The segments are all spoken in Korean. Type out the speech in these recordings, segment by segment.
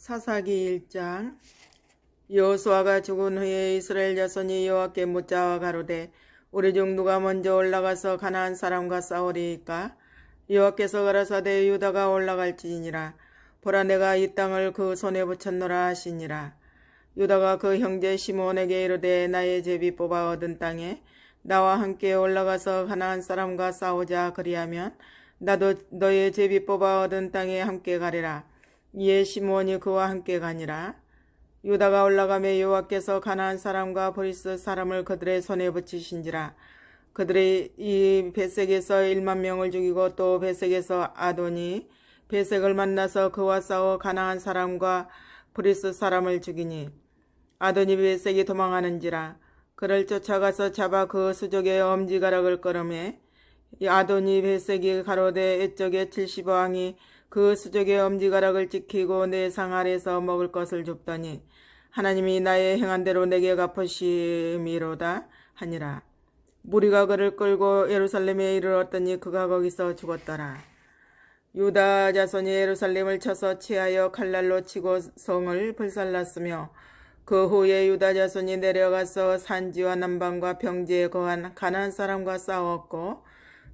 사사기 1장. 여호수아가 죽은 후에 이스라엘 자손이 여호와께 묻자와 가로되 우리 중 누가 먼저 올라가서 가나안 사람과 싸우리이까? 여호와께서 가라사대 유다가 올라갈지니라. 보라, 내가 이 땅을 그 손에 붙였노라 하시니라. 유다가 그 형제 시므온에게 이르되 나의 제비 뽑아 얻은 땅에 나와 함께 올라가서 가나안 사람과 싸우자. 그리하면 나도 너의 제비 뽑아 얻은 땅에 함께 가리라. 이에 시므온이 그와 함께 가니라. 유다가 올라가며 여호와께서 가나안 사람과 브리스 사람을 그들의 손에 붙이신지라. 그들이 이 베색에서 1만 명을 죽이고 또 베색에서 아도니 베색을 만나서 그와 싸워 가나안 사람과 브리스 사람을 죽이니 아도니 베색이 도망하는지라. 그를 쫓아가서 잡아 그 수족의 엄지가락을 끊으매 아도니 베색이 가로되 옛적에 70왕이 그 수족의 엄지가락을 지키고 내 상 아래서 먹을 것을 줍더니 하나님이 나의 행한 대로 내게 갚으심이로다 하니라. 무리가 그를 끌고 예루살렘에 이르렀더니 그가 거기서 죽었더라. 유다 자손이 예루살렘을 쳐서 치하여 칼날로 치고 성을 불살랐으며 그 후에 유다 자손이 내려가서 산지와 남방과 평지에 거한 가나안 사람과 싸웠고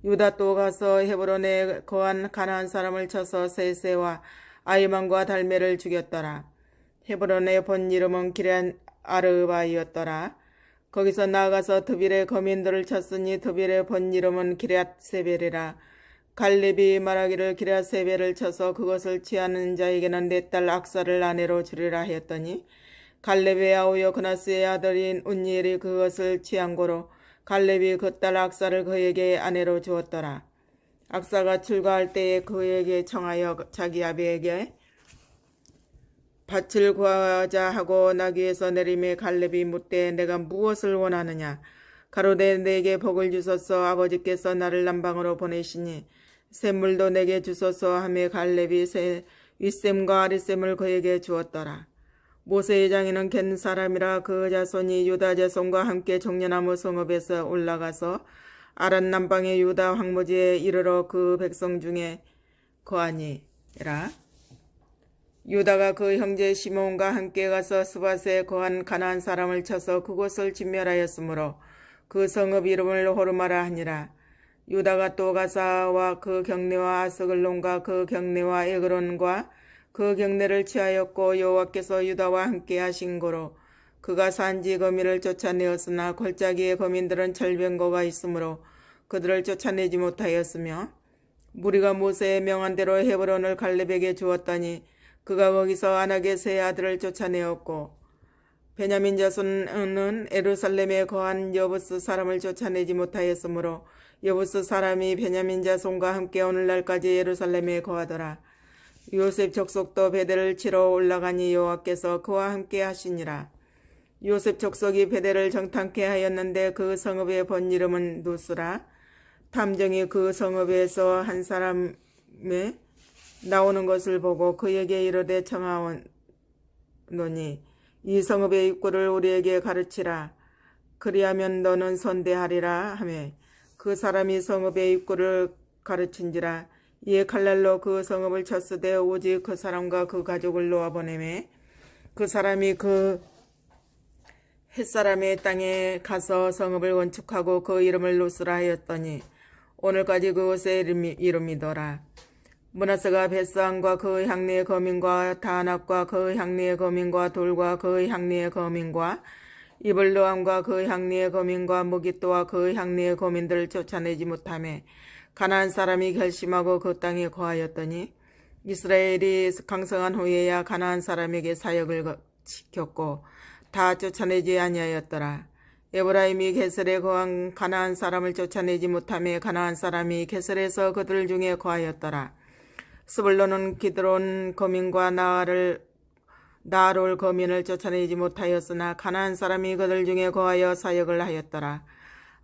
유다 또 가서 헤브론에 거한 가나안 사람을 쳐서 세세와 아이만과 달메를 죽였더라. 헤브론의 본 이름은 기럇 아르바이었더라. 거기서 나아가서 드빌의 거민들을 쳤으니 드빌의 본 이름은 기럇 세벨이라. 갈렙이 말하기를 기럇 세벨을 쳐서 그것을 취하는 자에게는 내 딸 악사를 아내로 주리라 하였더니 갈렙의 아우여 그나스의 아들인 운니엘이 그것을 취한 고로 갈렙이 그 딸 악사를 그에게 아내로 주었더라. 악사가 출가할 때에 그에게 청하여 자기 아비에게 밭을 구하자 하고 나귀에서 내림에 갈렙이 묻되 내가 무엇을 원하느냐? 가로되 내게 복을 주소서. 아버지께서 나를 남방으로 보내시니 샘물도 내게 주소서 하며 갈렙이 윗샘과 아랫샘을 그에게 주었더라. 모세의 장인은 겐 사람이라. 그 자손이 유다 자손과 함께 종려나무 성읍에서 올라가서 아란 남방의 유다 황무지에 이르러 그 백성 중에 거하니라. 유다가 그 형제 시므온과 함께 가서 스밧에 거한 가나안 사람을 쳐서 그곳을 진멸하였으므로 그 성읍 이름을 호르마라 하니라. 유다가 또 가사와 그 경내와 아스글론과 그 경내와 에그론과 그 경내를 취하였고 여호와께서 유다와 함께 하신 고로 그가 산지 거민을 쫓아내었으나 골짜기의 거민들은 철병거가 있으므로 그들을 쫓아내지 못하였으며 무리가 모세의 명한 대로 헤브론을 갈렙에게 주었더니 그가 거기서 아낙의 세 아들을 쫓아내었고 베냐민 자손은 예루살렘에 거한 여부스 사람을 쫓아내지 못하였으므로 여부스 사람이 베냐민 자손과 함께 오늘날까지 예루살렘에 거하더라. 요셉 족속도 베델을 치러 올라가니 여호와께서 그와 함께 하시니라. 요셉 족속이 베델을 정탐케 하였는데 그 성읍의 본 이름은 누스라. 탐정이 그 성읍에서 한 사람의 나오는 것을 보고 그에게 이르되 청하오노니 이 성읍의 입구를 우리에게 가르치라. 그리하면 너는 선대하리라 하매 그 사람이 성읍의 입구를 가르친지라. 이에 칼날로 그 성읍을 쳤으되 오직 그 사람과 그 가족을 놓아보내매 그 사람이 그 햇사람의 땅에 가서 성읍을 건축하고 그 이름을 누스라 하였더니 오늘까지 그곳의 이름이더라. 므낫세가 벳상과 그 향리의 거민과 다낙과 그 향리의 거민과 돌과 그 향리의 거민과 이블르함과 그 향리의 거민과 무기또와 그 향리의 거민들을 쫓아내지 못하매 가나안 사람이 결심하고 그 땅에 거하였더니 이스라엘이 강성한 후에야 가나안 사람에게 사역을 시켰고 다 쫓아내지 아니하였더라. 에브라임이 게셀에 거한 가나안 사람을 쫓아내지 못하며 가나안 사람이 게셀에서 그들 중에 거하였더라. 스불론은 기드론 거민과 나롤 거민을 쫓아내지 못하였으나 가나안 사람이 그들 중에 거하여 사역을 하였더라.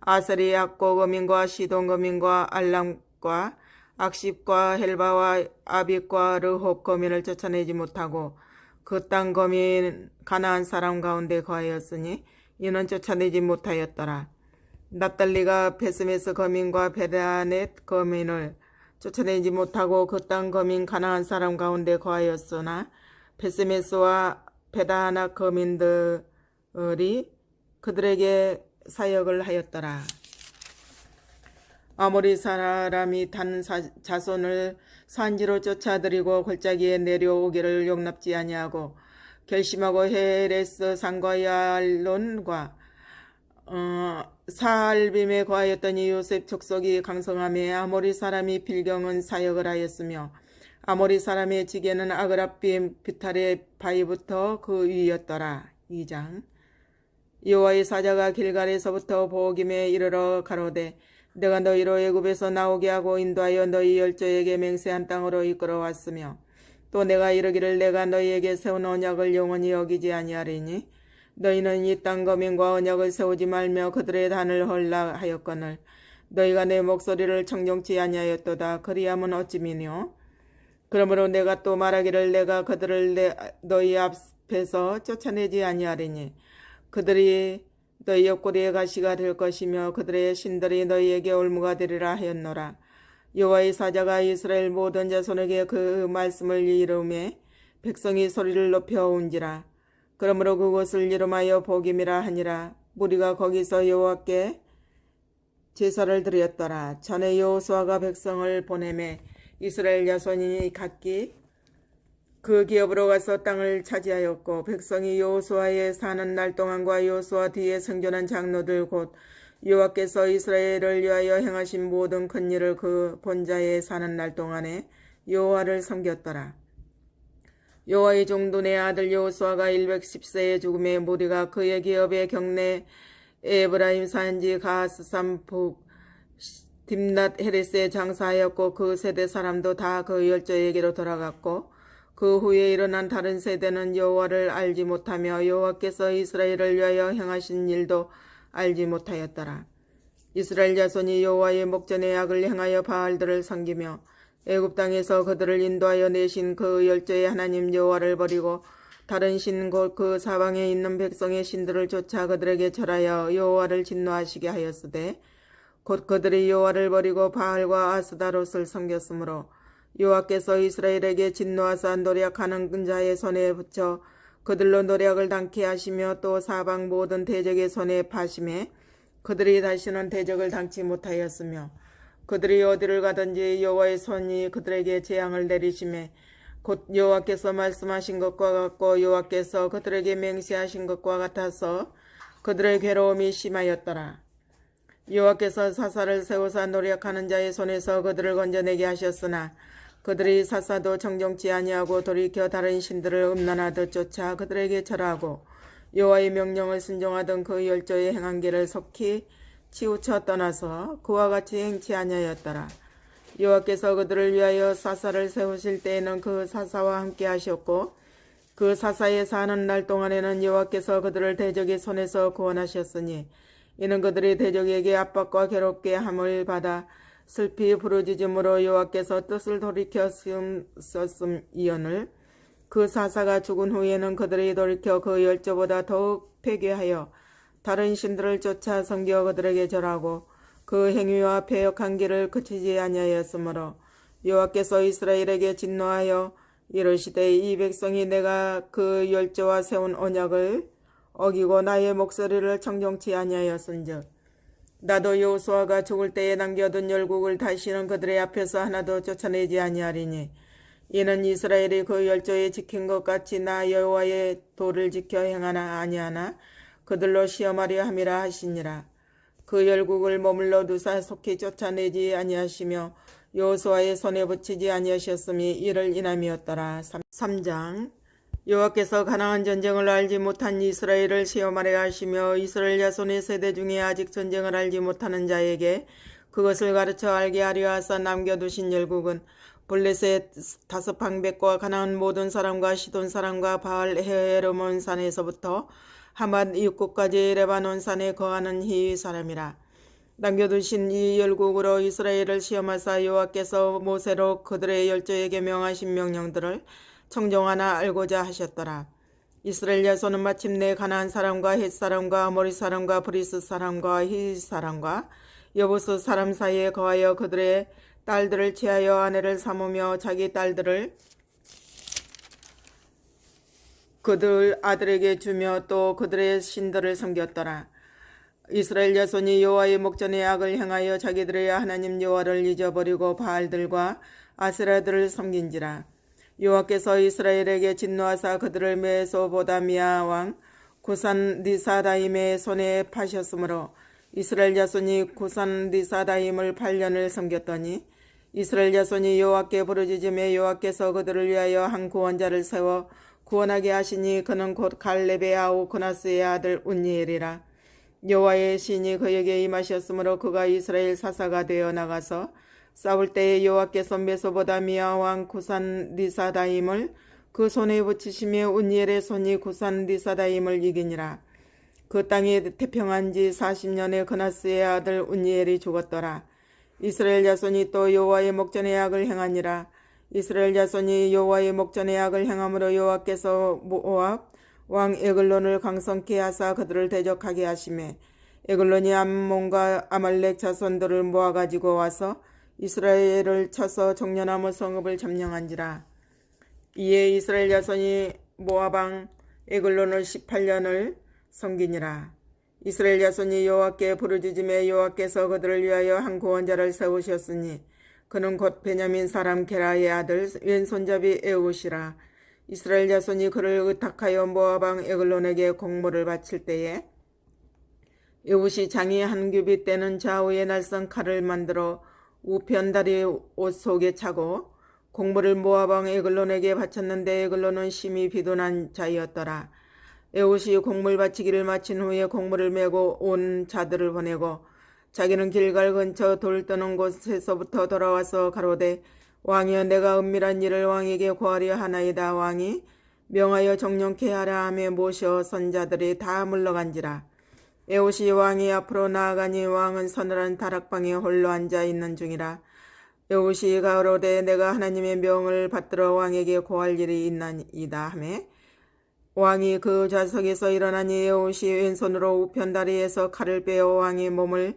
아셀이 악고 거민과 시돈 거민과 알람과 악십과 헬바와 아빅과 르홉 거민을 쫓아내지 못하고 그 땅 거민 가나안 사람 가운데 거하였으니 이는 쫓아내지 못하였더라. 납달리가 베스메스 거민과 베라넷 거민을 쫓아내지 못하고 그 땅 거민 가나안 사람 가운데 거하였으나 베세메스와 베다나 거민들이 그들에게 사역을 하였더라. 아모리 사람이 단 자손을 산지로 쫓아들이고 골짜기에 내려오기를 용납지 아니하고 결심하고 헤레스 산과 야알론과 사알빔에 거하였더니 요셉 족속이 강성함에 아모리 사람이 빌경은 사역을 하였으며 아모리 사람의 지게는 아그라빔 비탈의 바위부터 그 위였더라. 2장. 여호와의 사자가 길갈에서부터 보김에 이르러 가로되 내가 너희로 애굽에서 나오게 하고 인도하여 너희 열조에게 맹세한 땅으로 이끌어왔으며 또 내가 이르기를 내가 너희에게 세운 언약을 영원히 어기지 아니하리니 너희는 이 땅 거민과 언약을 세우지 말며 그들의 단을 헐라 하였거늘 너희가 내 목소리를 청종치 아니하였도다. 그리함은 어찌 미뇨? 그러므로 내가 또 말하기를 내가 그들을 너희 앞에서 쫓아내지 아니하리니 그들이 너희 옆구리의 가시가 될 것이며 그들의 신들이 너희에게 올무가 되리라 하였노라. 여호와의 사자가 이스라엘 모든 자손에게 그 말씀을 이름에 백성이 소리를 높여 온지라. 그러므로 그곳을 이름하여 보김이라 하니라. 무리가 거기서 여호와께 제사를 드렸더라. 전에 여호수아가 백성을 보내매 이스라엘 자손이 각기 그 기업으로 가서 땅을 차지하였고 백성이 여호수아에 사는 날 동안과 여호수아 뒤에 생존한 장로들 곧 여호와께서 이스라엘을 위하여 행하신 모든 큰 일을 그 본자에 사는 날 동안에 여호와를 섬겼더라. 여호와의 종돈의 아들 여호수아가 110세에 죽음에 무리가 그의 기업의 경내 에브라임 산지 가스산 북 딥낫 헤레스에 장사하였고 그 세대 사람도 다 그 열조에게로 돌아갔고 그 후에 일어난 다른 세대는 여호와를 알지 못하며 여호와께서 이스라엘을 위하여 행하신 일도 알지 못하였더라. 이스라엘 자손이 여호와의 목전에 악을 행하여 바알들을 섬기며 애굽 땅에서 그들을 인도하여 내신 그 열조의 하나님 여호와를 버리고 다른 신 곧 그 사방에 있는 백성의 신들을 쫓아 그들에게 절하여 여호와를 진노하시게 하였으되 곧 그들이 여호와를 버리고 바알과 아스다롯을 섬겼으므로 여호와께서 이스라엘에게 진노하사 노략하는 자의 손에 붙여 그들로 노략을 당케 하시며 또 사방 모든 대적의 손에 파심해 그들이 다시는 대적을 당치 못하였으며 그들이 어디를 가든지 여호와의 손이 그들에게 재앙을 내리심에 곧 여호와께서 말씀하신 것과 같고 여호와께서 그들에게 맹세하신 것과 같아서 그들의 괴로움이 심하였더라. 여호와께서 사사를 세우사 노략하는 자의 손에서 그들을 건져내게 하셨으나 그들이 사사도 정정치 아니하고 돌이켜 다른 신들을 음란하듯 쫓아 그들에게 절하고 여호와의 명령을 순종하던 그 열조의 행한 길을 속히 치우쳐 떠나서 그와 같이 행치 아니하였더라. 여호와께서 그들을 위하여 사사를 세우실 때에는 그 사사와 함께 하셨고 그 사사에 사는 날 동안에는 여호와께서 그들을 대적의 손에서 구원하셨으니 이는 그들이 대적에게 압박과 괴롭게 함을 받아 슬피 부르짖음으로 여호와께서 뜻을 돌이켜 썼음이오늘 그 사사가 죽은 후에는 그들이 돌이켜 그 열조보다 더욱 패괴하여 다른 신들을 쫓아 섬겨 그들에게 절하고 그 행위와 패역한 길을 그치지 아니하였으므로 여호와께서 이스라엘에게 진노하여 이르시되 이 백성이 내가 그 열조와 세운 언약을 어기고 나의 목소리를 청정치 아니하였은즉 나도 여호수아가 죽을 때에 남겨둔 열국을 다시는 그들의 앞에서 하나도 쫓아내지 아니하리니 이는 이스라엘이 그 열조에 지킨 것 같이 나 여호와의 도를 지켜 행하나 아니하나 그들로 시험하려 함이라 하시니라. 그 열국을 머물러 두사 속히 쫓아내지 아니하시며 여호수아의 손에 붙이지 아니하셨음이 이를 인함이었더라. 3장. 여호와께서 가나안 전쟁을 알지 못한 이스라엘을 시험하려 하시며 이스라엘 자손의 세대 중에 아직 전쟁을 알지 못하는 자에게 그것을 가르쳐 알게 하려 하사 남겨두신 열국은 블레셋 5방백과 가나안 모든 사람과 시돈 사람과 바알 헤르몬 산에서부터 하맛 입구까지 레바논 산에 거하는 히위 사람이라. 남겨두신 이 열국으로 이스라엘을 시험하사 여호와께서 모세로 그들의 열조에게 명하신 명령들을 청정하나 알고자 하셨더라. 이스라엘 자손은 마침내 가나안 사람과 헷 사람과 아모리 사람과 브리스 사람과 히위 사람과 여부스 사람 사이에 거하여 그들의 딸들을 취하여 아내를 삼으며 자기 딸들을 그들 아들에게 주며 또 그들의 신들을 섬겼더라. 이스라엘 자손이 여호와의 목전에 악을 행하여 자기들의 하나님 여호와를 잊어버리고 바알들과 아세라들을 섬긴지라. 여호와께서 이스라엘에게 진노하사 그들을 메소보다미아 왕 구산 리사다임의 손에 파셨으므로 이스라엘 자손이 구산 리사다임을 8년을 섬겼더니 이스라엘 자손이 여호와께 부르짖음에 여호와께서 그들을 위하여 한 구원자를 세워 구원하게 하시니 그는 곧 갈렙의 아우 그나스의 아들 운니엘이라. 여호와의 신이 그에게 임하셨으므로 그가 이스라엘 사사가 되어 나가서 싸울 때에 여호와께서 메소보다미아 왕 구산 리사다임을 그 손에 붙이시며 운니엘의 손이 구산 리사다임을 이기니라. 그 땅이 태평한 지 40년에 그나스의 아들 운니엘이 죽었더라. 이스라엘 자손이 또 여호와의 목전에 악을 행하니라. 이스라엘 자손이 여호와의 목전에 악을 행함으로 여호와께서 모압 왕 에글론을 강성케 하사 그들을 대적하게 하시매 에글론이 암몬과 아말렉 자손들을 모아가지고 와서 이스라엘을 쳐서 종려나무 성읍을 점령한지라. 이에 이스라엘 자손이 모압 왕 에글론을 18년을 섬기니라. 이스라엘 자손이 여호와께 부르짖음에 여호와께서 그들을 위하여 한 구원자를 세우셨으니 그는 곧 베냐민 사람 게라의 아들 왼손잡이 에웃이라. 이스라엘 자손이 그를 의탁하여 모압 왕 에글론에게 공물을 바칠 때에 에웃이 장이 한 규빗 되는 좌우에 날선 칼을 만들어 우편 다리 옷 속에 차고 공물을 모압 왕 에글론에게 바쳤는데 에글론은 심히 비둔한 자이었더라. 에웃이 공물 바치기를 마친 후에 공물을 메고 온 자들을 보내고 자기는 길갈 근처 돌 떠는 곳에서부터 돌아와서 가로되 왕이여 내가 은밀한 일을 왕에게 고하려 하나이다. 왕이 명하여 정령케 하라 하며 모셔 선자들이 다 물러간지라. 에웃이 왕이 앞으로 나아가니 왕은 서늘한 다락방에 홀로 앉아 있는 중이라. 에웃이 가로되 내가 하나님의 명을 받들어 왕에게 고할 일이 있나이다 하며 왕이 그 좌석에서 일어나니 에웃이 왼손으로 우편다리에서 칼을 빼어 왕의 몸을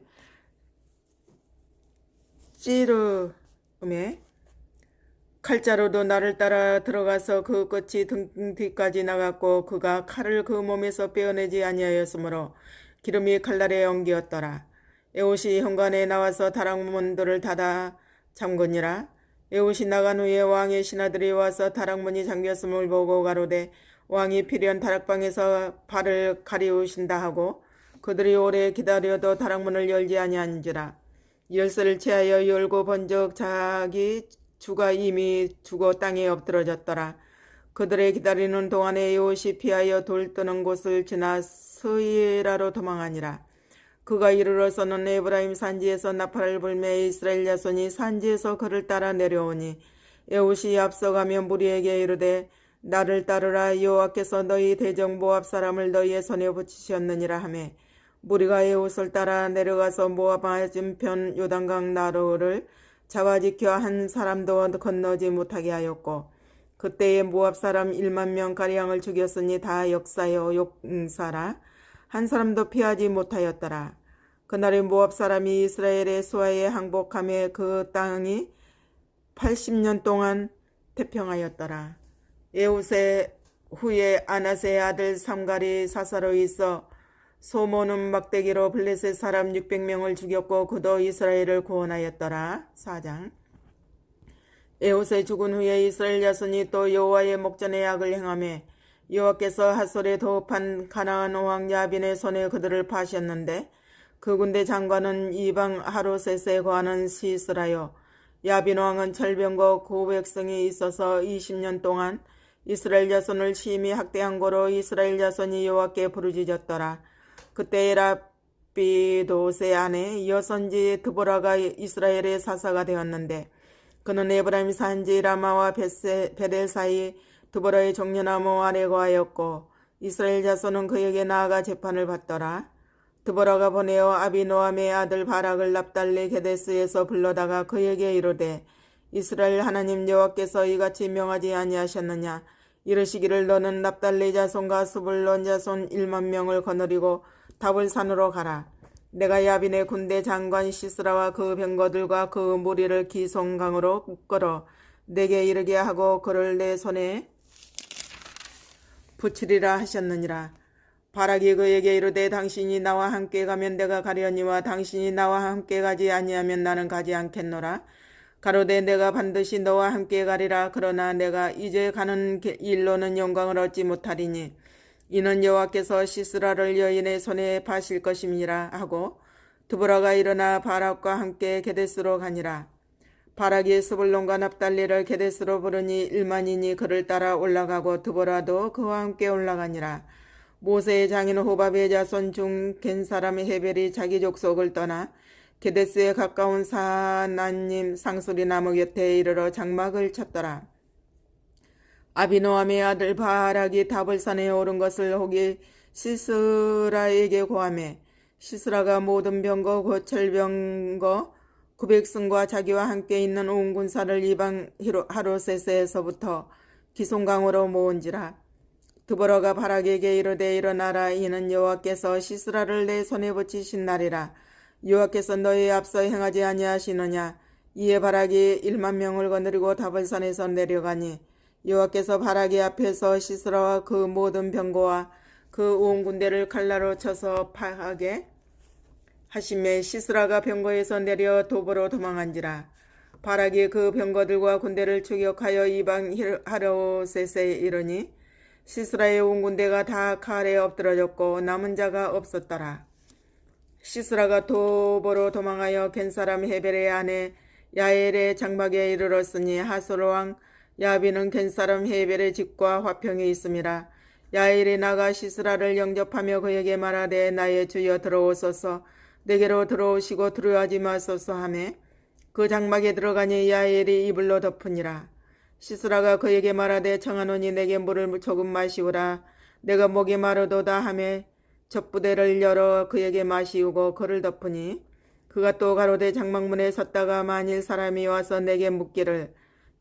찌르매 칼자루도 나를 따라 들어가서 그 끝이 등 뒤까지 나갔고 그가 칼을 그 몸에서 빼어내지 아니하였으므로 기름이 칼날에 엉기었더라. 에웃이 현관에 나와서 다락문들을 닫아 잠그니라. 에웃이 나간 후에 왕의 신하들이 와서 다락문이 잠겼음을 보고 가로되 왕이 필연 다락방에서 발을 가리우신다 하고 그들이 오래 기다려도 다락문을 열지 아니한지라. 열쇠를 취하여 열고 본즉 자기 주가 이미 죽어 땅에 엎드러졌더라. 그들의 기다리는 동안에 에웃이 피하여 돌 뜨는 곳을 지나 스이라로 도망하니라. 그가 이르러서는 에브라임 산지에서 나팔을 불매 이스라엘 자손이 산지에서 그를 따라 내려오니 에웃이 앞서가며 무리에게 이르되 나를 따르라. 여호와께서 너희 대적 모압 사람을 너희의 손에 붙이셨느니라 하며 무리가 에웃을 따라 내려가서 모압 맞은편 요단강 나루를 잡아지켜 한 사람도 건너지 못하게 하였고 그때에 모압 사람 1만 명 가량을 죽였으니 다 역사여 용사라. 한 사람도 피하지 못하였더라. 그날에 모압 사람이 이스라엘의 수하에 항복하며 그 땅이 80년 동안 태평하였더라. 에웃의 후에 아나스의 아들 삼갈이 사사로 있어 소모는 막대기로 블레셋 사람 600명을 죽였고 그도 이스라엘을 구원하였더라. 4장. 에웃의 죽은 후에 이스라엘 자손이 또 여호와의 목전에 악을 행하며 여호와께서 핫솔에 도읍한 가나안 왕 야빈의 손에 그들을 파셨는데 그 군대 장관은 이방 하루셋에 거하는 시스라요. 야빈 왕은 철병거 고백성이 있어서 20년 동안 이스라엘 자손을 심히 학대한 고로 이스라엘 자손이 여호와께 부르짖었더라. 그때 라비도세 아내 여선지 드보라가 이스라엘의 사사가 되었는데 그는 에브라임 산지 라마와 베델 사이 드보라의 종려나무 아래 거하였고 이스라엘 자손은 그에게 나아가 재판을 받더라. 드보라가 보내어 아비노함의 아들 바락을 납달리 게데스에서 불러다가 그에게 이르되 이스라엘 하나님 여호와께서 이같이 명하지 아니하셨느냐. 이르시기를 너는 납달리 자손과 스불론 자손 1만 명을 거느리고 다볼산으로 가라. 내가 야빈의 군대 장관 시스라와 그 병거들과 그 무리를 기송강으로 끌어 내게 이르게 하고 그를 내 손에 붙이리라 하셨느니라. 바락이 그에게 이르되 당신이 나와 함께 가면 내가 가려니와 당신이 나와 함께 가지 아니하면 나는 가지 않겠노라. 가로되 내가 반드시 너와 함께 가리라. 그러나 내가 이제 가는 일로는 영광을 얻지 못하리니 이는 여호와께서 시스라를 여인의 손에 파실 것임이라 하고 드보라가 일어나 바락과 함께 게데스로 가니라. 바락이 스불론과 납달리를 게데스로 부르니 1만인이 그를 따라 올라가고 드보라도 그와 함께 올라가니라. 모세의 장인 호밥의 자손 중 겐 사람 헤벨이 자기 족속을 떠나 게데스에 가까운 사나님 상수리 나무 곁에 이르러 장막을 쳤더라. 아비노함의 아들 바락이 다볼산에 오른 것을 혹이 시스라에게 고하매 시스라가 모든 병거 고철병거 900승과 자기와 함께 있는 온 군사를 이방 하로세스에서부터 기송강으로 모은지라. 드보라가 바락에게 이르되 일어나라. 이는 여호와께서 시스라를 내 손에 붙이신 날이라. 여호와께서 너희 앞서 행하지 아니하시느냐. 이에 바락이 1만 명을 거느리고 다볼산에서 내려가니 여호와께서 바락이 앞에서 시스라와 그 모든 병거와 그 온 군대를 칼날로 쳐서 파하게 하심에 시스라가 병거에서 내려 도보로 도망한지라. 바락이 그 병거들과 군대를 추격하여 이방 하로셋에 이르니 시스라의 온 군대가 다 칼에 엎드러졌고 남은 자가 없었더라. 시스라가 도보로 도망하여 겐사람 헤벨의 아내 야엘의 장막에 이르렀으니 하솔 왕 야비는 겐사람 헤벨의 집과 화평에 있음이라. 야엘이 나가 시스라를 영접하며 그에게 말하되 나의 주여 들어오소서. 내게로 들어오시고 두려워하지 마소서 하매 그 장막에 들어가니 야엘이 이불로 덮으니라. 시스라가 그에게 말하되 청하노니 내게 물을 조금 마시우라. 내가 목이 마르도다 하매 젖부대를 열어 그에게 마시우고 그를 덮으니 그가 또 가로되 장막문에 섰다가 만일 사람이 와서 내게 묻기를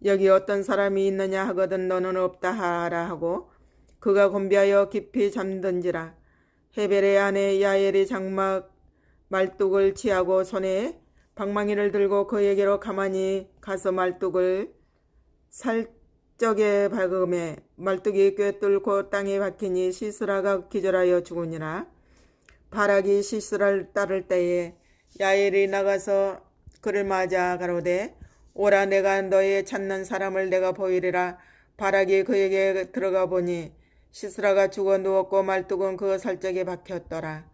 여기 어떤 사람이 있느냐 하거든 너는 없다 하라 하고 그가 곤비하여 깊이 잠든지라. 헤벨의 아내 야엘이 장막 말뚝을 취하고 손에 방망이를 들고 그에게로 가만히 가서 말뚝을 살적에 박음에 말뚝이 꿰뚫고 땅에 박히니 시스라가 기절하여 죽으니라. 바락이 시스라를 따를 때에 야엘이 나가서 그를 맞아 가로되 오라 내가 너의 찾는 사람을 내가 보이리라. 바락이 그에게 들어가 보니 시스라가 죽어 누웠고 말뚝은 그 살적에 박혔더라.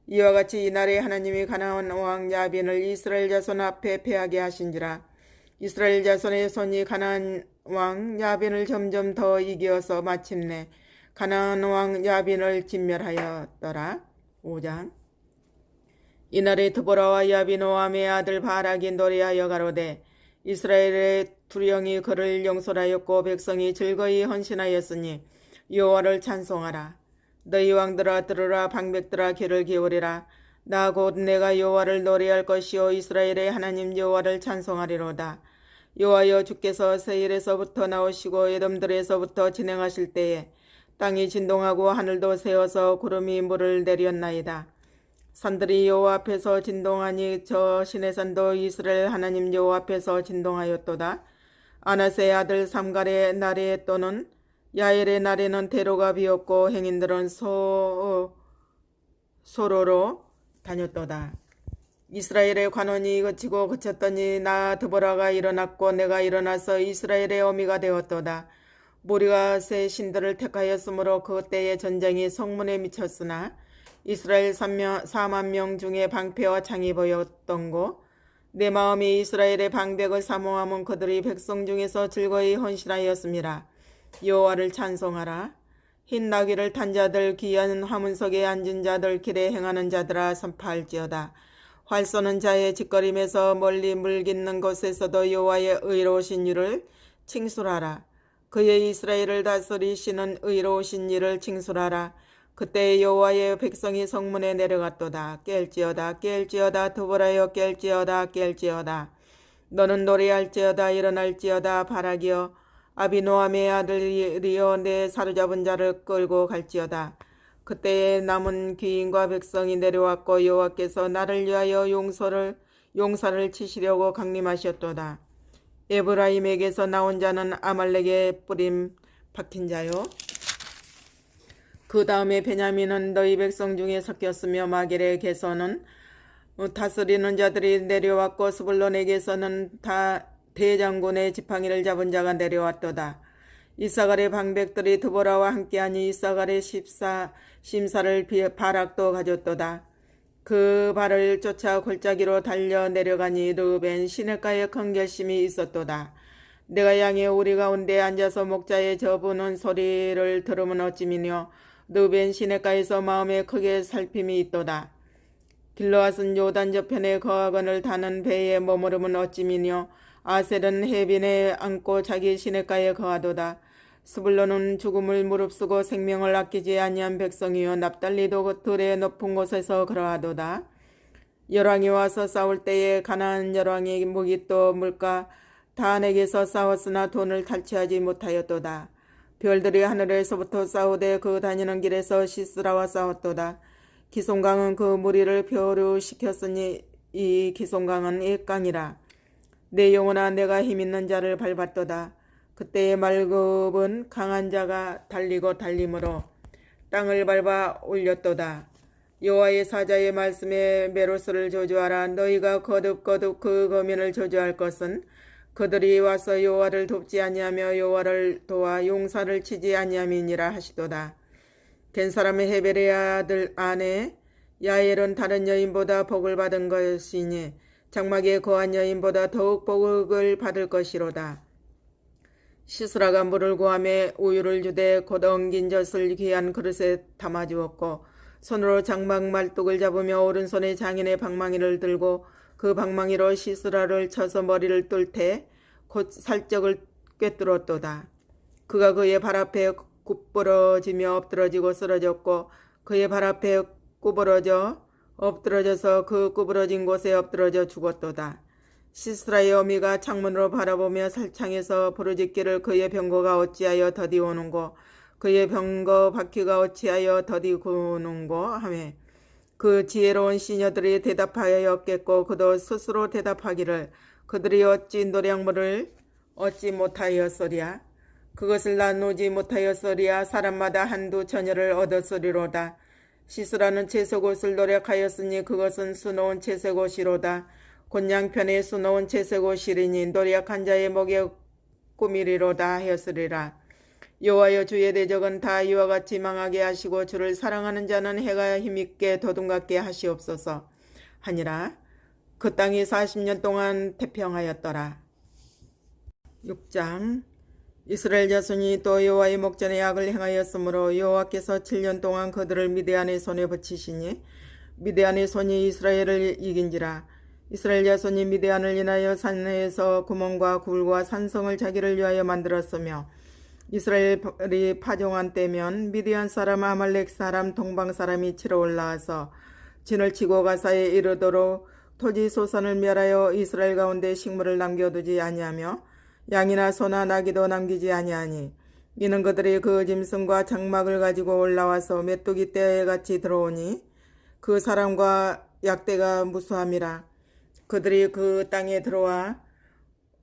이와 같이 이날에 하나님이 가나안 왕 야빈을 이스라엘 자손 앞에 패하게 하신지라. 이스라엘 자손의 손이 가나안 왕 야빈을 점점 더 이기어서 마침내 가나안 왕 야빈을 진멸하였더라. 5장. 이날에 드보라와 야비노함의 아들 바락이 노래하여 가로되 이스라엘의 두령이 그를 용서하였고 백성이 즐거이 헌신하였으니 여호와를 찬송하라. 너희 왕들아 들으라. 방백들아 귀를 기울이라. 나 곧 내가 여호와를 노래할 것이요 이스라엘의 하나님 여호와를 찬송하리로다. 여호와여 주께서 세일에서부터 나오시고 에돔들에서부터 진행하실 때에 땅이 진동하고 하늘도 새어서 구름이 물을 내렸나이다. 산들이 여호와 앞에서 진동하니 저 시내산도 이스라엘 하나님 여호와 앞에서 진동하였도다. 아나스의 아들 삼갈의 날에 또는 야엘의 날에는 대로가 비었고 행인들은 소로로 다녔도다. 이스라엘의 관원이 그치고 그쳤더니 나 드보라가 일어났고 내가 일어나서 이스라엘의 어미가 되었도다. 무리가 새 신들을 택하였으므로 그때의 전쟁이 성문에 미쳤으나 이스라엘 4만 명 중에 방패와 창이 보였던고 내 마음이 이스라엘의 방백을 사모함은 그들이 백성 중에서 즐거이 헌신하였습니다. 여호와를 찬송하라. 흰 나귀를 탄 자들 귀한 화문석에 앉은 자들 길에 행하는 자들아 선포할지어다. 활 쏘는 자의 짓거림에서 멀리 물 깃는 곳에서도 여호와의 의로우신 일을 칭술하라. 그의 이스라엘을 다스리시는 의로우신 일을 칭술하라. 그때 여호와의 백성이 성문에 내려갔도다. 깰지어다 깰지어다 드보라여 깰지어다 깰지어다. 너는 노래할지어다 일어날지어다 바락이여 아비노함의 아들이여 내 사로잡은 자를 끌고 갈지어다. 그때에 남은 귀인과 백성이 내려왔고 여호와께서 나를 위하여 용사를 치시려고 강림하셨도다. 에브라임에게서 나온 자는 아말렉의 뿌림 박힌 자요 그 다음에 베냐민은 너희 백성 중에 섞였으며 마길의 개서는 다스리는 자들이 내려왔고 스불론에게서는 다 대장군의 지팡이를 잡은 자가 내려왔도다. 이사갈의 방백들이 드보라와 함께하니 이사갈의 심사를 바락도 가졌도다. 그 발을 쫓아 골짜기로 달려 내려가니 르벤 시냇가에 큰 결심이 있었도다. 내가 양의 우리 가운데 앉아서 목자의 저부는 소리를 들으면 어찌미뇨. 르벤 시냇가에서 마음에 크게 살핌이 있도다. 길르앗은 요단 저편에 거하건을 타는 배에 머무르면 어찌미뇨. 아셀은 해변에 앉고 자기 시냇가에 거하도다. 스불론은 죽음을 무릅쓰고 생명을 아끼지 아니한 백성이요 납달리도 들의 높은 곳에서 그러하도다. 열왕이 와서 싸울 때에 가나안 열왕이 무기또 물가 다안에게서 싸웠으나 돈을 탈취하지 못하였도다. 별들이 하늘에서부터 싸우되 그 다니는 길에서 시스라와 싸웠도다. 기송강은 그 무리를 표류시켰으니 이 기송강은 액강이라. 내 영혼아 내가 힘있는 자를 밟았도다. 그때의 말급은 강한 자가 달리고 달림으로 땅을 밟아 올렸도다. 여호와의 사자의 말씀에 메로스를 저주하라. 너희가 거듭거듭 그 거민을 저주할 것은 그들이 와서 여호와를 돕지 아니하며 여호와를 도와 용사를 치지 아니함이니라 하시도다. 겐 사람의 헤벨의 아들 아내 야엘은 다른 여인보다 복을 받은 것이니 장막에 거한 여인보다 더욱 복을 받을 것이로다. 시스라가 물을 구하며 우유를 주되 곧 엉긴 젖을 귀한 그릇에 담아주었고 손으로 장막 말뚝을 잡으며 오른손에 장인의 방망이를 들고 그 방망이로 시스라를 쳐서 머리를 뚫되 곧 살적을 꿰뚫었도다. 그가 그의 발 앞에 굽부러지며 엎드러지고 쓰러졌고 그의 발 앞에 구부러져 엎드러져서 그 구부러진 곳에 엎드러져 죽었도다. 시스라의 어미가 창문으로 바라보며 살창에서 부르짖기를 그의 병거가 어찌하여 더디 오는고 그의 병거 바퀴가 어찌하여 더디 구는고 하며 그 지혜로운 시녀들이 대답하였겠고 그도 스스로 대답하기를 그들이 어찌 노량물을 얻지 못하였으랴. 그것을 나누지 못하였으랴. 사람마다 한두 처녀를 얻었으리로다. 시스라는 채색옷을 노력하였으니 그것은 수놓은 채색옷이로다. 곧 양편에 수놓은 채색옷이리니 노력한 자의 목에 꾸미리로다 하였으리라. 여호와여 주의 대적은 다 이와 같이 망하게 하시고 주를 사랑하는 자는 해가 힘있게 도둠같게 하시옵소서 하니라. 그 땅이 40년 동안 태평하였더라. 6장. 이스라엘 자손이 또 여호와의 목전에 악을 행하였으므로 여호와께서 7년 동안 그들을 미디안의 손에 붙이시니 미디안의 손이 이스라엘을 이긴지라. 이스라엘 자손이 미디안을 인하여 산에서 구멍과 굴과 산성을 자기를 위하여 만들었으며 이스라엘이 파종한 때면 미디안 사람 아말렉 사람 동방 사람이 치러 올라와서 진을 치고 가사에 이르도록 토지 소산을 멸하여 이스라엘 가운데 식물을 남겨두지 아니하며 양이나 소나 나귀도 남기지 아니하니 이는 그들이 그 짐승과 장막을 가지고 올라와서 메뚜기 떼같이 들어오니 그 사람과 약대가 무수함이라. 그들이 그 땅에 들어와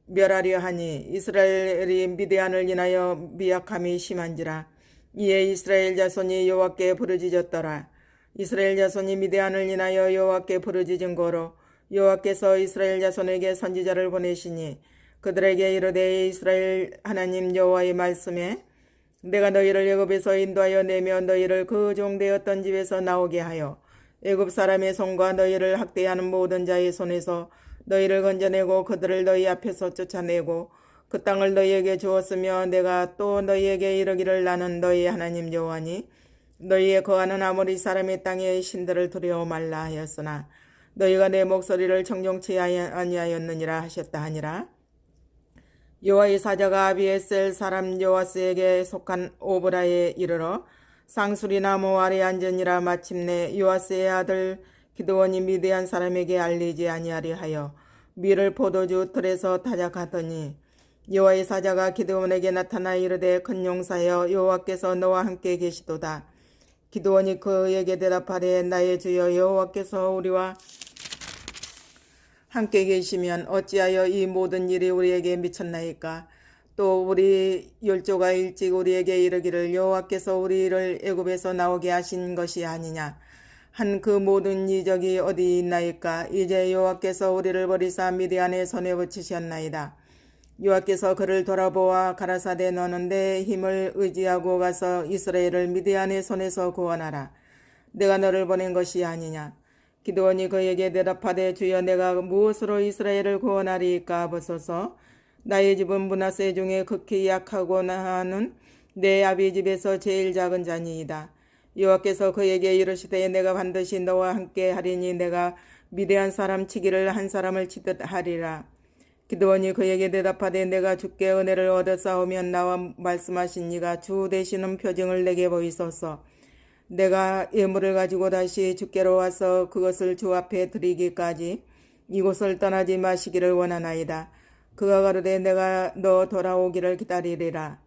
멸하려 하니 이스라엘이 미디안을 인하여 미약함이 심한지라. 이에 이스라엘 자손이 여호와께 부르짖었더라. 이스라엘 자손이 미디안을 인하여 여호와께 부르짖은 거로 여호와께서 이스라엘 자손에게 선지자를 보내시니 그들에게 이르되 이스라엘 하나님 여호와의 말씀에 내가 너희를 애굽에서 인도하여 내며 너희를 그 종되었던 집에서 나오게 하여 애굽 사람의 손과 너희를 학대하는 모든 자의 손에서 너희를 건져내고 그들을 너희 앞에서 쫓아내고 그 땅을 너희에게 주었으며 내가 또 너희에게 이르기를 나는 너희 하나님 여호와니 너희의 거하는 아모리 사람의 땅의 신들을 두려워 말라 하였으나 너희가 내 목소리를 청종치 아니하였느니라 하셨다 하니라. 여호와의 사자가 아비에셀 사람 요아스에게 속한 오브라에 이르러 상수리 나무 아래 앉으니라. 마침내 요아스의 아들 기드온이 미디안 사람에게 알리지 아니하리 하여 밀을 포도주 틀에서 타작하더니 여호와의 사자가 기드온에게 나타나 이르되 큰 용사여 여호와께서 너와 함께 계시도다. 기드온이 그에게 대답하되 나의 주여 여호와께서 우리와 함께 계시면 어찌하여 이 모든 일이 우리에게 미쳤나이까. 또 우리 열조가 일찍 우리에게 이르기를 여호와께서 우리를 애굽에서 나오게 하신 것이 아니냐 한 그 모든 이적이 어디 있나이까. 이제 여호와께서 우리를 버리사 미디안의 손에 붙이셨나이다. 여호와께서 그를 돌아보아 가라사대 너는 내 힘을 의지하고 가서 이스라엘을 미디안의 손에서 구원하라. 내가 너를 보낸 것이 아니냐. 기드온이 그에게 대답하되 주여 내가 무엇으로 이스라엘을 구원하리이까. 보소서 나의 집은 므낫세 중에 극히 약하고 나하는 내 아비 집에서 제일 작은 자니이다. 여호와께서 그에게 이르시되 내가 반드시 너와 함께 하리니 내가 미디안 사람 치기를 한 사람을 치듯 하리라. 기드온이 그에게 대답하되 내가 주께 은혜를 얻었사오면 나와 말씀하신 이가 주 되시는 표징을 내게 보이소서. 내가 예물을 가지고 다시 주께로 와서 그것을 주 앞에 드리기까지 이곳을 떠나지 마시기를 원하나이다. 그가 가로되 내가 너 돌아오기를 기다리리라.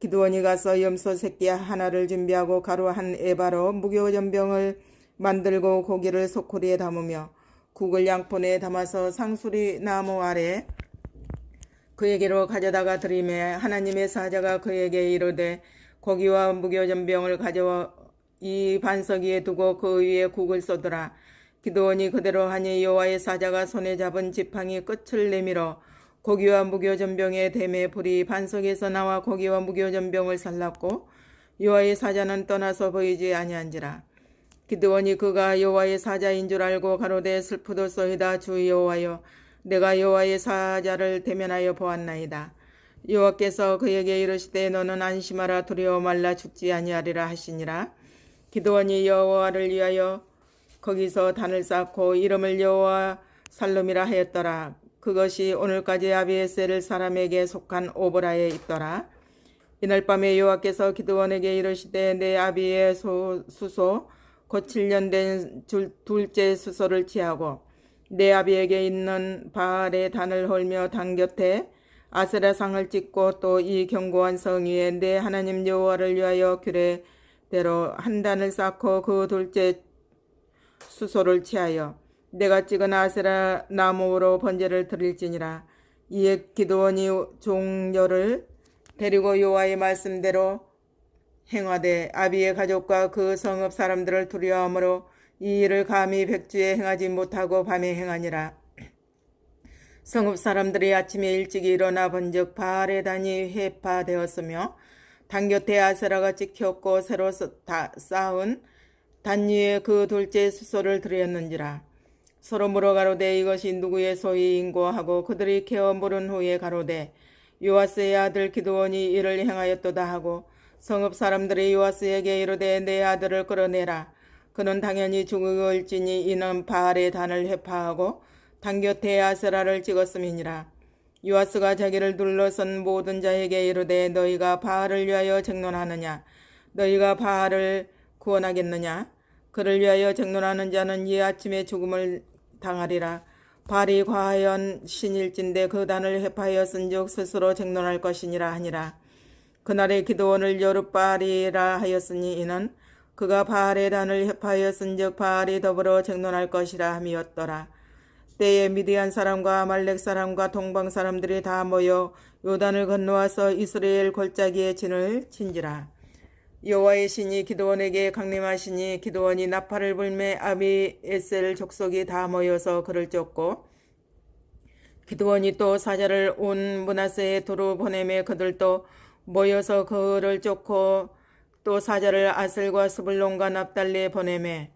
기드온이 가서 염소 새끼 하나를 준비하고 가루 한 에바로 무교전병을 만들고 고기를 소쿠리에 담으며 국을 양푼에 담아서 상수리 나무 아래 그에게로 가져다가 드리매 하나님의 사자가 그에게 이르되 고기와 무교전병을 가져와 이 반석 위에 두고 그 위에 국을 쏟으라. 기드온이 그대로 하니 여호와의 사자가 손에 잡은 지팡이 끝을 내밀어 고기와 무교전병의 댐에 불이 반석에서 나와 고기와 무교전병을 살랐고 여호와의 사자는 떠나서 보이지 아니한지라. 기드온이 그가 여호와의 사자인 줄 알고 가로되 슬프도소이다. 주 여호와여 내가 여호와의 사자를 대면하여 보았나이다. 여호와께서 그에게 이르시되 너는 안심하라. 두려워 말라. 죽지 아니하리라 하시니라. 기드온이 여호와를 위하여 거기서 단을 쌓고 이름을 여호와 살룸이라 하였더라. 그것이 오늘까지 아비에셀 사람에게 속한 오브라에 있더라. 이날 밤에 여호와께서 기드온에게 이르시되 내 아비의 수소 곧 7년 된 둘째 수소를 취하고 내 아비에게 있는 바알의 단을 헐며 단 곁에 아세라상을 찍고 또 이 견고한 성 위에 내 하나님 여호와를 위하여 규례대로 한 단을 쌓고 그 둘째 수소를 취하여 내가 찍은 아세라 나무로 번제를 드릴지니라. 이에 기드온이 종려를 데리고 여호와의 말씀대로 행하되 아비의 가족과 그 성읍 사람들을 두려워하므로 이 일을 감히 백주에 행하지 못하고 밤에 행하니라. 성읍 사람들이 아침에 일찍 일어나 본즉 바알의 단이 회파되었으며 단 곁에 아세라가 찍혔고 새로 쌓은 단 위에 그 둘째 수소를 드렸는지라. 서로 물어 가로되 이것이 누구의 소유인고 하고 그들이 캐어 물은 후에 가로되 요아스의 아들 기드온이 이를 행하였도다 하고 성읍 사람들이 요아스에게 이르되 내 아들을 끌어내라. 그는 당연히 죽을지니 이는 바알의 단을 회파하고 단 곁에 아세라를 찍었음이니라. 요아스가 자기를 둘러선 모든 자에게 이르되 너희가 바알을 위하여 쟁론하느냐. 너희가 바알을 구원하겠느냐. 그를 위하여 쟁론하는 자는 이 아침에 죽음을 당하리라. 바알이 과연 신일진데 그 단을 회파하였은즉 스스로 쟁론할 것이니라 하니라. 그날에 기드온을 여룻바알이라 하였으니 이는 그가 바알의 단을 회파하였은즉 바알이 더불어 쟁론할 것이라 함이었더라. 때에 미디안 사람과 아말렉 사람과 동방 사람들이 다 모여 요단을 건너와서 이스라엘 골짜기에 진을 친지라. 여호와의 신이 기드온에게 강림하시니 기드온이 나팔을 불매 아비에셀 족속이 다 모여서 그를 쫓고 기드온이 또 사자를 온 므낫세의 도로 보내매 그들도 모여서 그를 쫓고 또 사자를 아셀과 스불론과 납달리에 보내매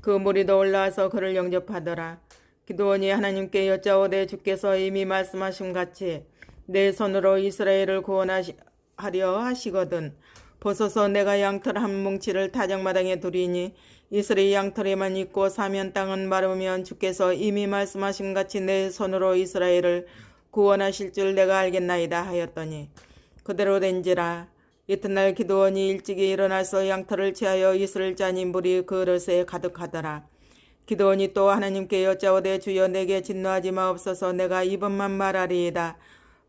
그 무리도 올라와서 그를 영접하더라. 기드온이 하나님께 여짜오되 주께서 이미 말씀하신 같이 내 손으로 이스라엘을 구원하려 하시거든 보소서 내가 양털 한 뭉치를 타작마당에 두리니 이스라엘 양털에만 있고 사면 땅은 마르면 주께서 이미 말씀하신 같이 내 손으로 이스라엘을 구원하실 줄 내가 알겠나이다 하였더니 그대로 된지라. 이튿날 기드온이 일찍이 일어나서 양털을 취하여 이슬을 짜니 물이 그릇에 가득하더라. 기드온이 또 하나님께 여짜오되 주여 내게 진노하지 마옵소서. 내가 이번만 말하리이다.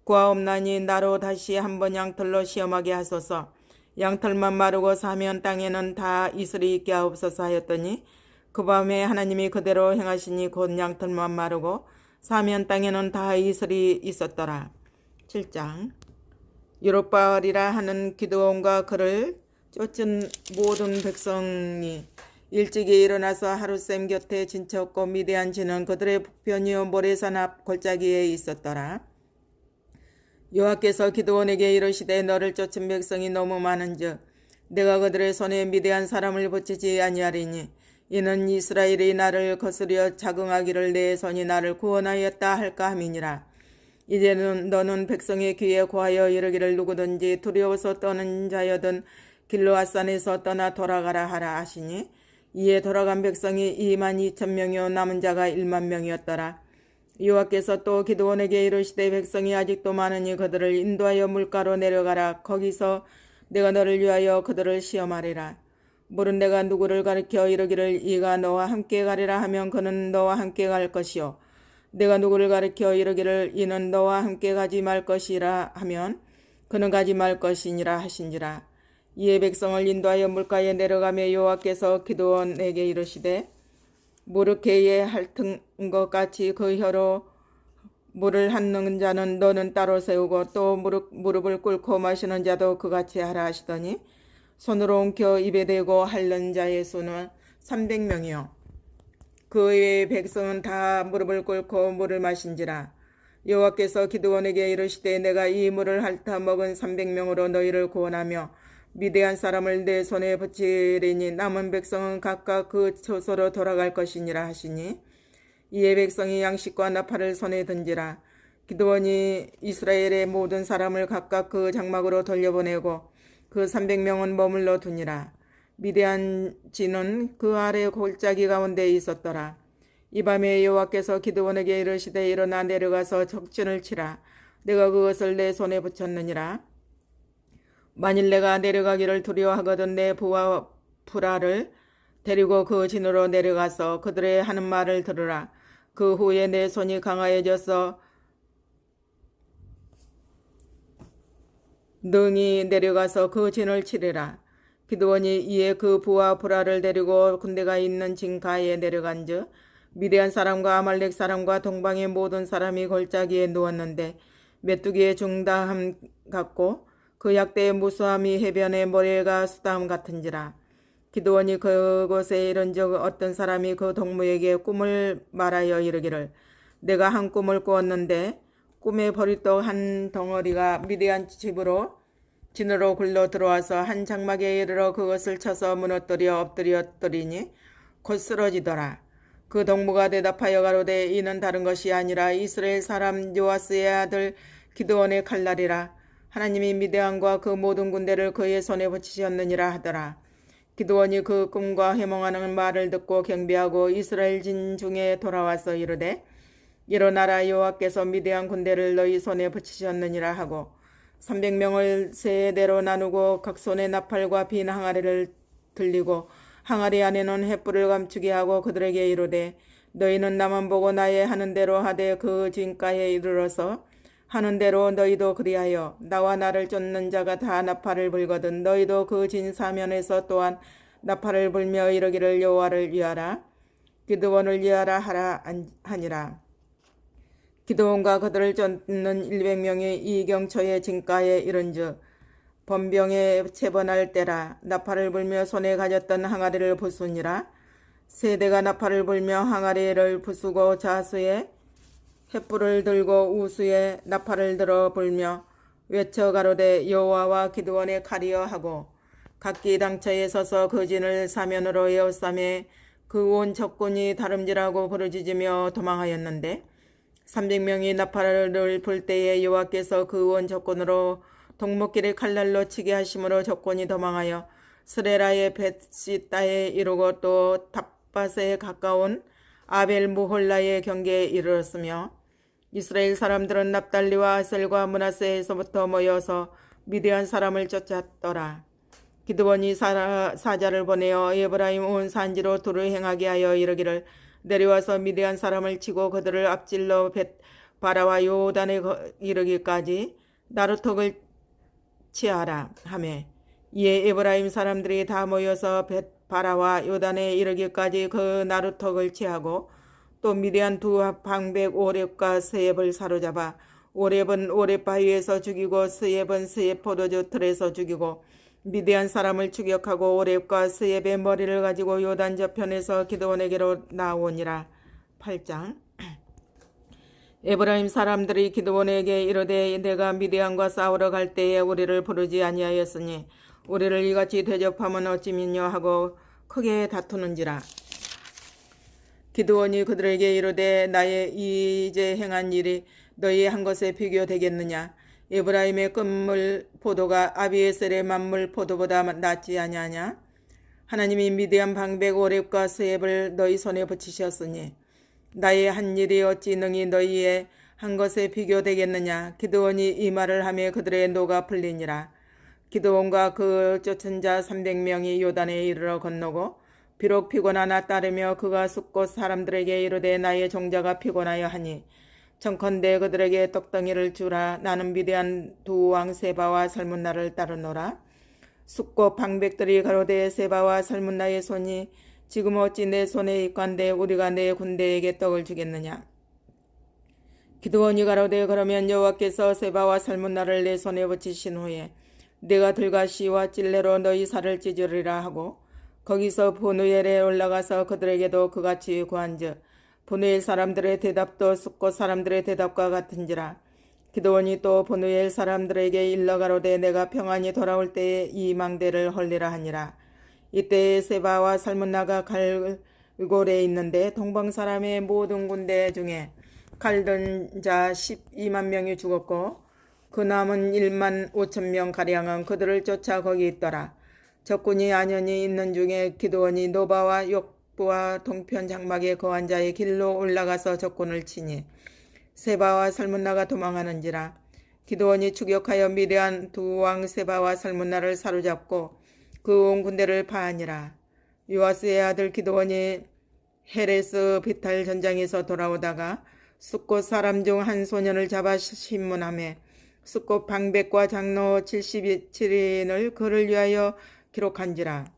구하옵나니 나로 다시 한번 양털로 시험하게 하소서. 양털만 마르고 사면 땅에는 다 이슬이 있게 하옵소서 하였더니 그 밤에 하나님이 그대로 행하시니 곧 양털만 마르고 사면 땅에는 다 이슬이 있었더라. 7장. 여룹바알이라 하는 기드온과 그를 쫓은 모든 백성이 일찍이 일어나서 하룻샘 곁에 진쳤고 미디안 진은 그들의 북편이요 모래산 앞 골짜기에 있었더라. 여호와께서 기드온에게 이르시되 너를 쫓은 백성이 너무 많은즉 내가 그들의 손에 미디안 사람을 붙이지 아니하리니 이는 이스라엘이 나를 거스려 자긍하기를 내 손이 나를 구원하였다 할까 함이니라. 이제는 너는 백성의 귀에 고하여 이르기를 누구든지 두려워서 떠는 자여든 길르앗산에서 떠나 돌아가라 하라 하시니 이에 돌아간 백성이 22,000명이요 남은 자가 10,000명이었더라. 여호와께서 또 기드온에게 이르시되 백성이 아직도 많으니 그들을 인도하여 물가로 내려가라. 거기서 내가 너를 위하여 그들을 시험하리라. 물은 내가 누구를 가리켜 이르기를 이가 너와 함께 가리라 하면 그는 너와 함께 갈 것이요 내가 누구를 가리켜 이르기를 이는 너와 함께 가지 말 것이라 하면 그는 가지 말 것이니라 하신지라. 이에 백성을 인도하여 물가에 내려가며 여호와께서 기드온에게 이르시되 무릇 개에 핥은 것 같이 그 혀로 물을 핥는 자는 너는 따로 세우고 또 무릎을 꿇고 마시는 자도 그같이 하라 하시더니 손으로 옮겨 입에 대고 핥는 자의 수는 300명이요 그 외의 백성은 다 무릎을 꿇고 물을 마신지라. 여호와께서 기드온에게 이르시되 내가 이 물을 핥아 먹은 300명으로 너희를 구원하며 미디안 사람을 내 손에 붙이리니 남은 백성은 각각 그 처소로 돌아갈 것이니라 하시니 이에 백성이 양식과 나팔을 손에 든지라. 기드온이 이스라엘의 모든 사람을 각각 그 장막으로 돌려보내고 그 300명은 머물러 두니라. 미디안 진은 그 아래 골짜기 가운데 있었더라. 이 밤에 여호와께서 기드온에게 이르시되 일어나 내려가서 적진을 치라. 내가 그것을 내 손에 붙였느니라. 만일 내가 내려가기를 두려워하거든 내 부하 프라를 데리고 그 진으로 내려가서 그들의 하는 말을 들으라. 그 후에 내 손이 강하여져서 능히 내려가서 그 진을 치리라. 기드온이 이에 그 부하 프라를 데리고 군대가 있는 진가에 내려간즉 미디안 사람과 아말렉 사람과 동방의 모든 사람이 골짜기에 누웠는데 메뚜기의 중다함 같고 그 약대의 무수함이 해변의 모래가 수다함 같은지라. 기드온이 그곳에 이른즉 어떤 사람이 그 동무에게 꿈을 말하여 이르기를 내가 한 꿈을 꾸었는데 꿈에 버리떡 한 덩어리가 미디안 진으로 굴러 들어와서 한 장막에 이르러 그것을 쳐서 무너뜨려 엎드렸더리니 곧 쓰러지더라. 그 동무가 대답하여 가로되 이는 다른 것이 아니라 이스라엘 사람 요아스의 아들 기드온의 칼날이라. 하나님이 미디안과 그 모든 군대를 그의 손에 붙이셨느니라 하더라. 기드온이 그 꿈과 해몽하는 말을 듣고 경배하고 이스라엘 진 중에 돌아와서 이르되 일어나라 여호와께서 미디안 군대를 너희 손에 붙이셨느니라 하고 300명을 세 대로 나누고 각 손에 나팔과 빈 항아리를 들리고 항아리 안에는 횃불을 감추게 하고 그들에게 이르되 너희는 나만 보고 나의 하는 대로 하되 그 진가에 이르러서 하는 대로 너희도 그리하여 나와 나를 쫓는 자가 다 나팔을 불거든 너희도 그 진 사면에서 또한 나팔을 불며 이르기를 여호와를 위하라 기드온을 위하라 하라 하니라. 기드온과 그들을 쫓는 100명이 이 경초의 진가에 이른즉 번병에 채번할 때라. 나팔을 불며 손에 가졌던 항아리를 부수니라. 세대가 나팔을 불며 항아리를 부수고 자수에 횃불을 들고 우수에 나팔을 들어 불며 외쳐 가로되 여호와와 기드온의 칼이여 하고 각기 당처에 서서 그 진을 사면으로 에워싸매 그 온 적군이 다름질하고 부르짖으며 도망하였는데 300명이 나팔을 불 때에 여호와께서 그 온 적군으로 동목길의 칼날로 치게 하심으로 적군이 도망하여 스레라의 벳시다에 이르고 또 탑밭에 가까운 아벨 무홀라의 경계에 이르렀으며 이스라엘 사람들은 납달리와 아셀과 므낫세에서부터 모여서 미디안 사람을 쫓았더라. 기드온이 사자를 보내어 에브라임 온 산지로 두루 행하게 하여 이르기를 내려와서 미디안 사람을 치고 그들을 앞질러 벳바라와 요단에 이르기까지 나루턱을 치하라 하매 이에 에브라임 사람들이 다 모여서 벳바라와 요단에 이르기까지 그 나루턱을 치하고 또 미디안 두 방백 오렙과 세엽을 사로잡아 오렙은 오렙 바위에서 죽이고 스옉은 스옉 포도주 틀에서 죽이고 미디안 사람을 추격하고 오렙과 스옉의 머리를 가지고 요단 저편에서 기드온에게로 나오니라. 8장. 에브라임 사람들이 기드온에게 이르되 내가 미디안과 싸우러 갈 때에 우리를 부르지 아니하였으니 우리를 이같이 대접하면 어찌미뇨 하고 크게 다투는지라. 기드온이 그들에게 이르되 나의 이제 행한 일이 너희 한 것에 비교되겠느냐. 에브라임의 끝물 포도가 아비에셀의 만물 포도보다 낫지 아니하냐. 하나님이 미디안 방백 오렙과 스옉을 너희 손에 붙이셨으니 나의 한 일이 어찌 능히 너희의 한 것에 비교되겠느냐. 기드온이 이 말을 하며 그들의 노가 풀리니라. 기드온과 그 쫓은 자 300명이 요단에 이르러 건너고 비록 피곤하나 따르며 그가 숫곳 사람들에게 이르되 나의 종자가 피곤하여 하니 청컨대 그들에게 떡덩이를 주라. 나는 미디안 두 왕 세바와 살문나를 따르노라. 숫곳 방백들이 가로되 세바와 살문나의 손이 지금 어찌 내 손에 있건대 우리가 내 군대에게 떡을 주겠느냐. 기드온이 가로되 그러면 여호와께서 세바와 살문나를 내 손에 붙이신 후에 내가 들과 시와 찔레로 너희 살을 찢으리라 하고 거기서 브누엘에 올라가서 그들에게도 그같이 구한즉 브누엘 사람들의 대답도 숫곳 사람들의 대답과 같은지라. 기드온이 또 브누엘 사람들에게 일러 가로되 내가 평안히 돌아올 때에 이 망대를 헐리라 하니라. 이때에 세바와 살문나가 갈골에 있는데 동방 사람의 모든 군대 중에 칼든 자 12만 명이 죽었고 그 남은 1만 5천 명 가량은 그들을 쫓아 거기 있더라. 적군이 안연히 있는 중에 기드온이 노바와 욕부와 동편 장막에 거한 자의 길로 올라가서 적군을 치니 세바와 살문나가 도망하는지라. 기드온이 추격하여 미디안 두 왕 세바와 살문나를 사로잡고 그 온 군대를 파하니라. 요아스의 아들 기드온이 헤레스 비탈 전장에서 돌아오다가 숫곳 사람 중 한 소년을 잡아 신문하며 숫곳 방백과 장로 77인을 그를 위하여 기록한지라.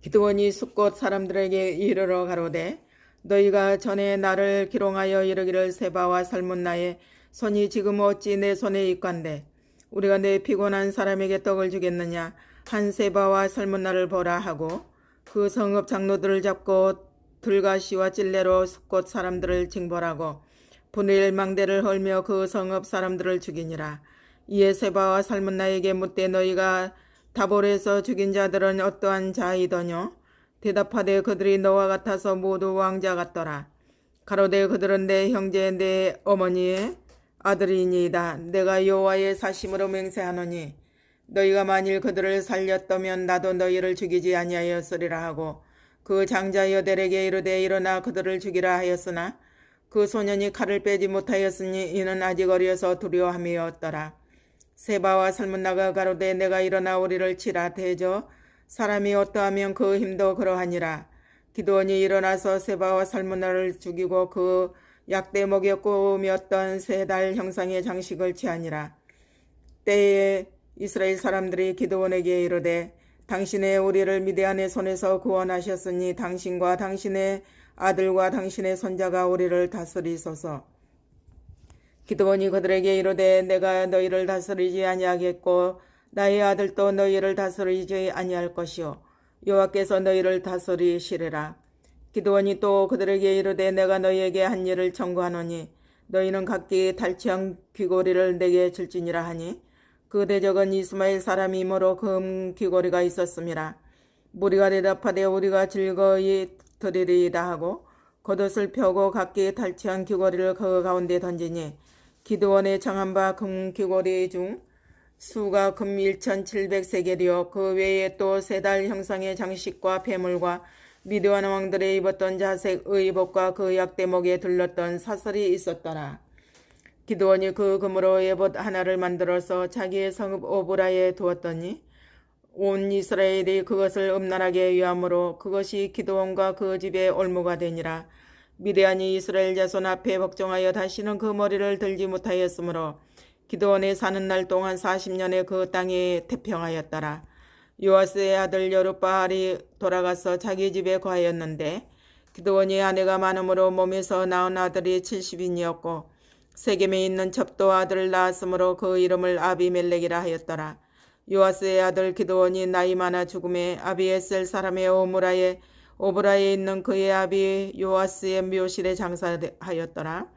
기드온이 숫곳 사람들에게 이르러 가로되 너희가 전에 나를 기롱하여 이르기를 세바와 살문나의 손이 지금 어찌 내 손에 있건대 우리가 내 피곤한 사람에게 떡을 주겠느냐. 한 세바와 살문나를 보라 하고 그 성읍 장로들을 잡고 들과 시와 찔레로 숫곳 사람들을 징벌하고 브누엘 망대를 헐며 그 성읍 사람들을 죽이니라. 이에 세바와 살문나에게 묻되 너희가 다볼에서 죽인 자들은 어떠한 자이더뇨. 대답하되 그들이 너와 같아서 모두 왕자 같더라. 가로되 그들은 내 형제 내 어머니의 아들이니이다. 내가 여호와의 사심으로 맹세하노니 너희가 만일 그들을 살렸다면 나도 너희를 죽이지 아니하였으리라 하고 그 장자 여델에게 이르되 일어나 그들을 죽이라 하였으나 그 소년이 칼을 빼지 못하였으니 이는 아직 어려서 두려워함이었더라. 세바와 살문나가 가로되 내가 일어나 우리를 치라. 대저 사람이 어떠하면 그 힘도 그러하니라. 기드온이 일어나서 세바와 살문나를 죽이고 그 약대 목에 꾸몄던 3달 형상의 장식을 취하니라. 때에 이스라엘 사람들이 기드온에게 이르되 당신의 우리를 미디안의 손에서 구원하셨으니 당신과 당신의 아들과 당신의 손자가 우리를 다스리소서. 기드온이 그들에게 이르되 내가 너희를 다스리지 아니하겠고 나의 아들도 너희를 다스리지 아니할 것이요 여호와께서 너희를 다스리시리라. 기드온이 또 그들에게 이르되 내가 너희에게 한 일을 청구하노니 너희는 각기 탈취한 귀고리를 내게 줄지니라 하니 그 대적은 이스마엘 사람이므로 금 귀고리가 있었음이라. 무리가 대답하되 우리가 즐거이 드리리이다 하고 겉옷을 펴고 각기 탈취한 귀고리를 그 가운데 던지니 기드온의 정한 바 금 귀고리 중 수가 금 1700세겔이요 그 외에 또 3달 형상의 장식과 폐물과 미디안 왕들의 입었던 자색 의복과 그 약대목에 둘렀던 사슬이 있었더라. 기드온이 그 금으로 에봇 하나를 만들어서 자기의 성읍 오브라에 두었더니 온 이스라엘이 그것을 음란하게 위함으로 그것이 기드온과 그 집의 올무가 되니라. 미디안이 이스라엘 자손 앞에 복종하여 다시는 그 머리를 들지 못하였으므로 기드온의 사는 날 동안 40년에 그 땅이 태평하였더라. 요아스의 아들 여룻바알이 돌아가서 자기 집에 거하였는데 기드온이 아내가 많음으로 몸에서 낳은 아들이 70인이었고 세겜에 있는 첩도 아들을 낳았으므로 그 이름을 아비멜렉이라 하였더라. 요아스의 아들 기드온이 나이 많아 죽음에 아비에셀 사람의 오브라에 있는 그의 아비 요아스의 묘실에 장사하였더라.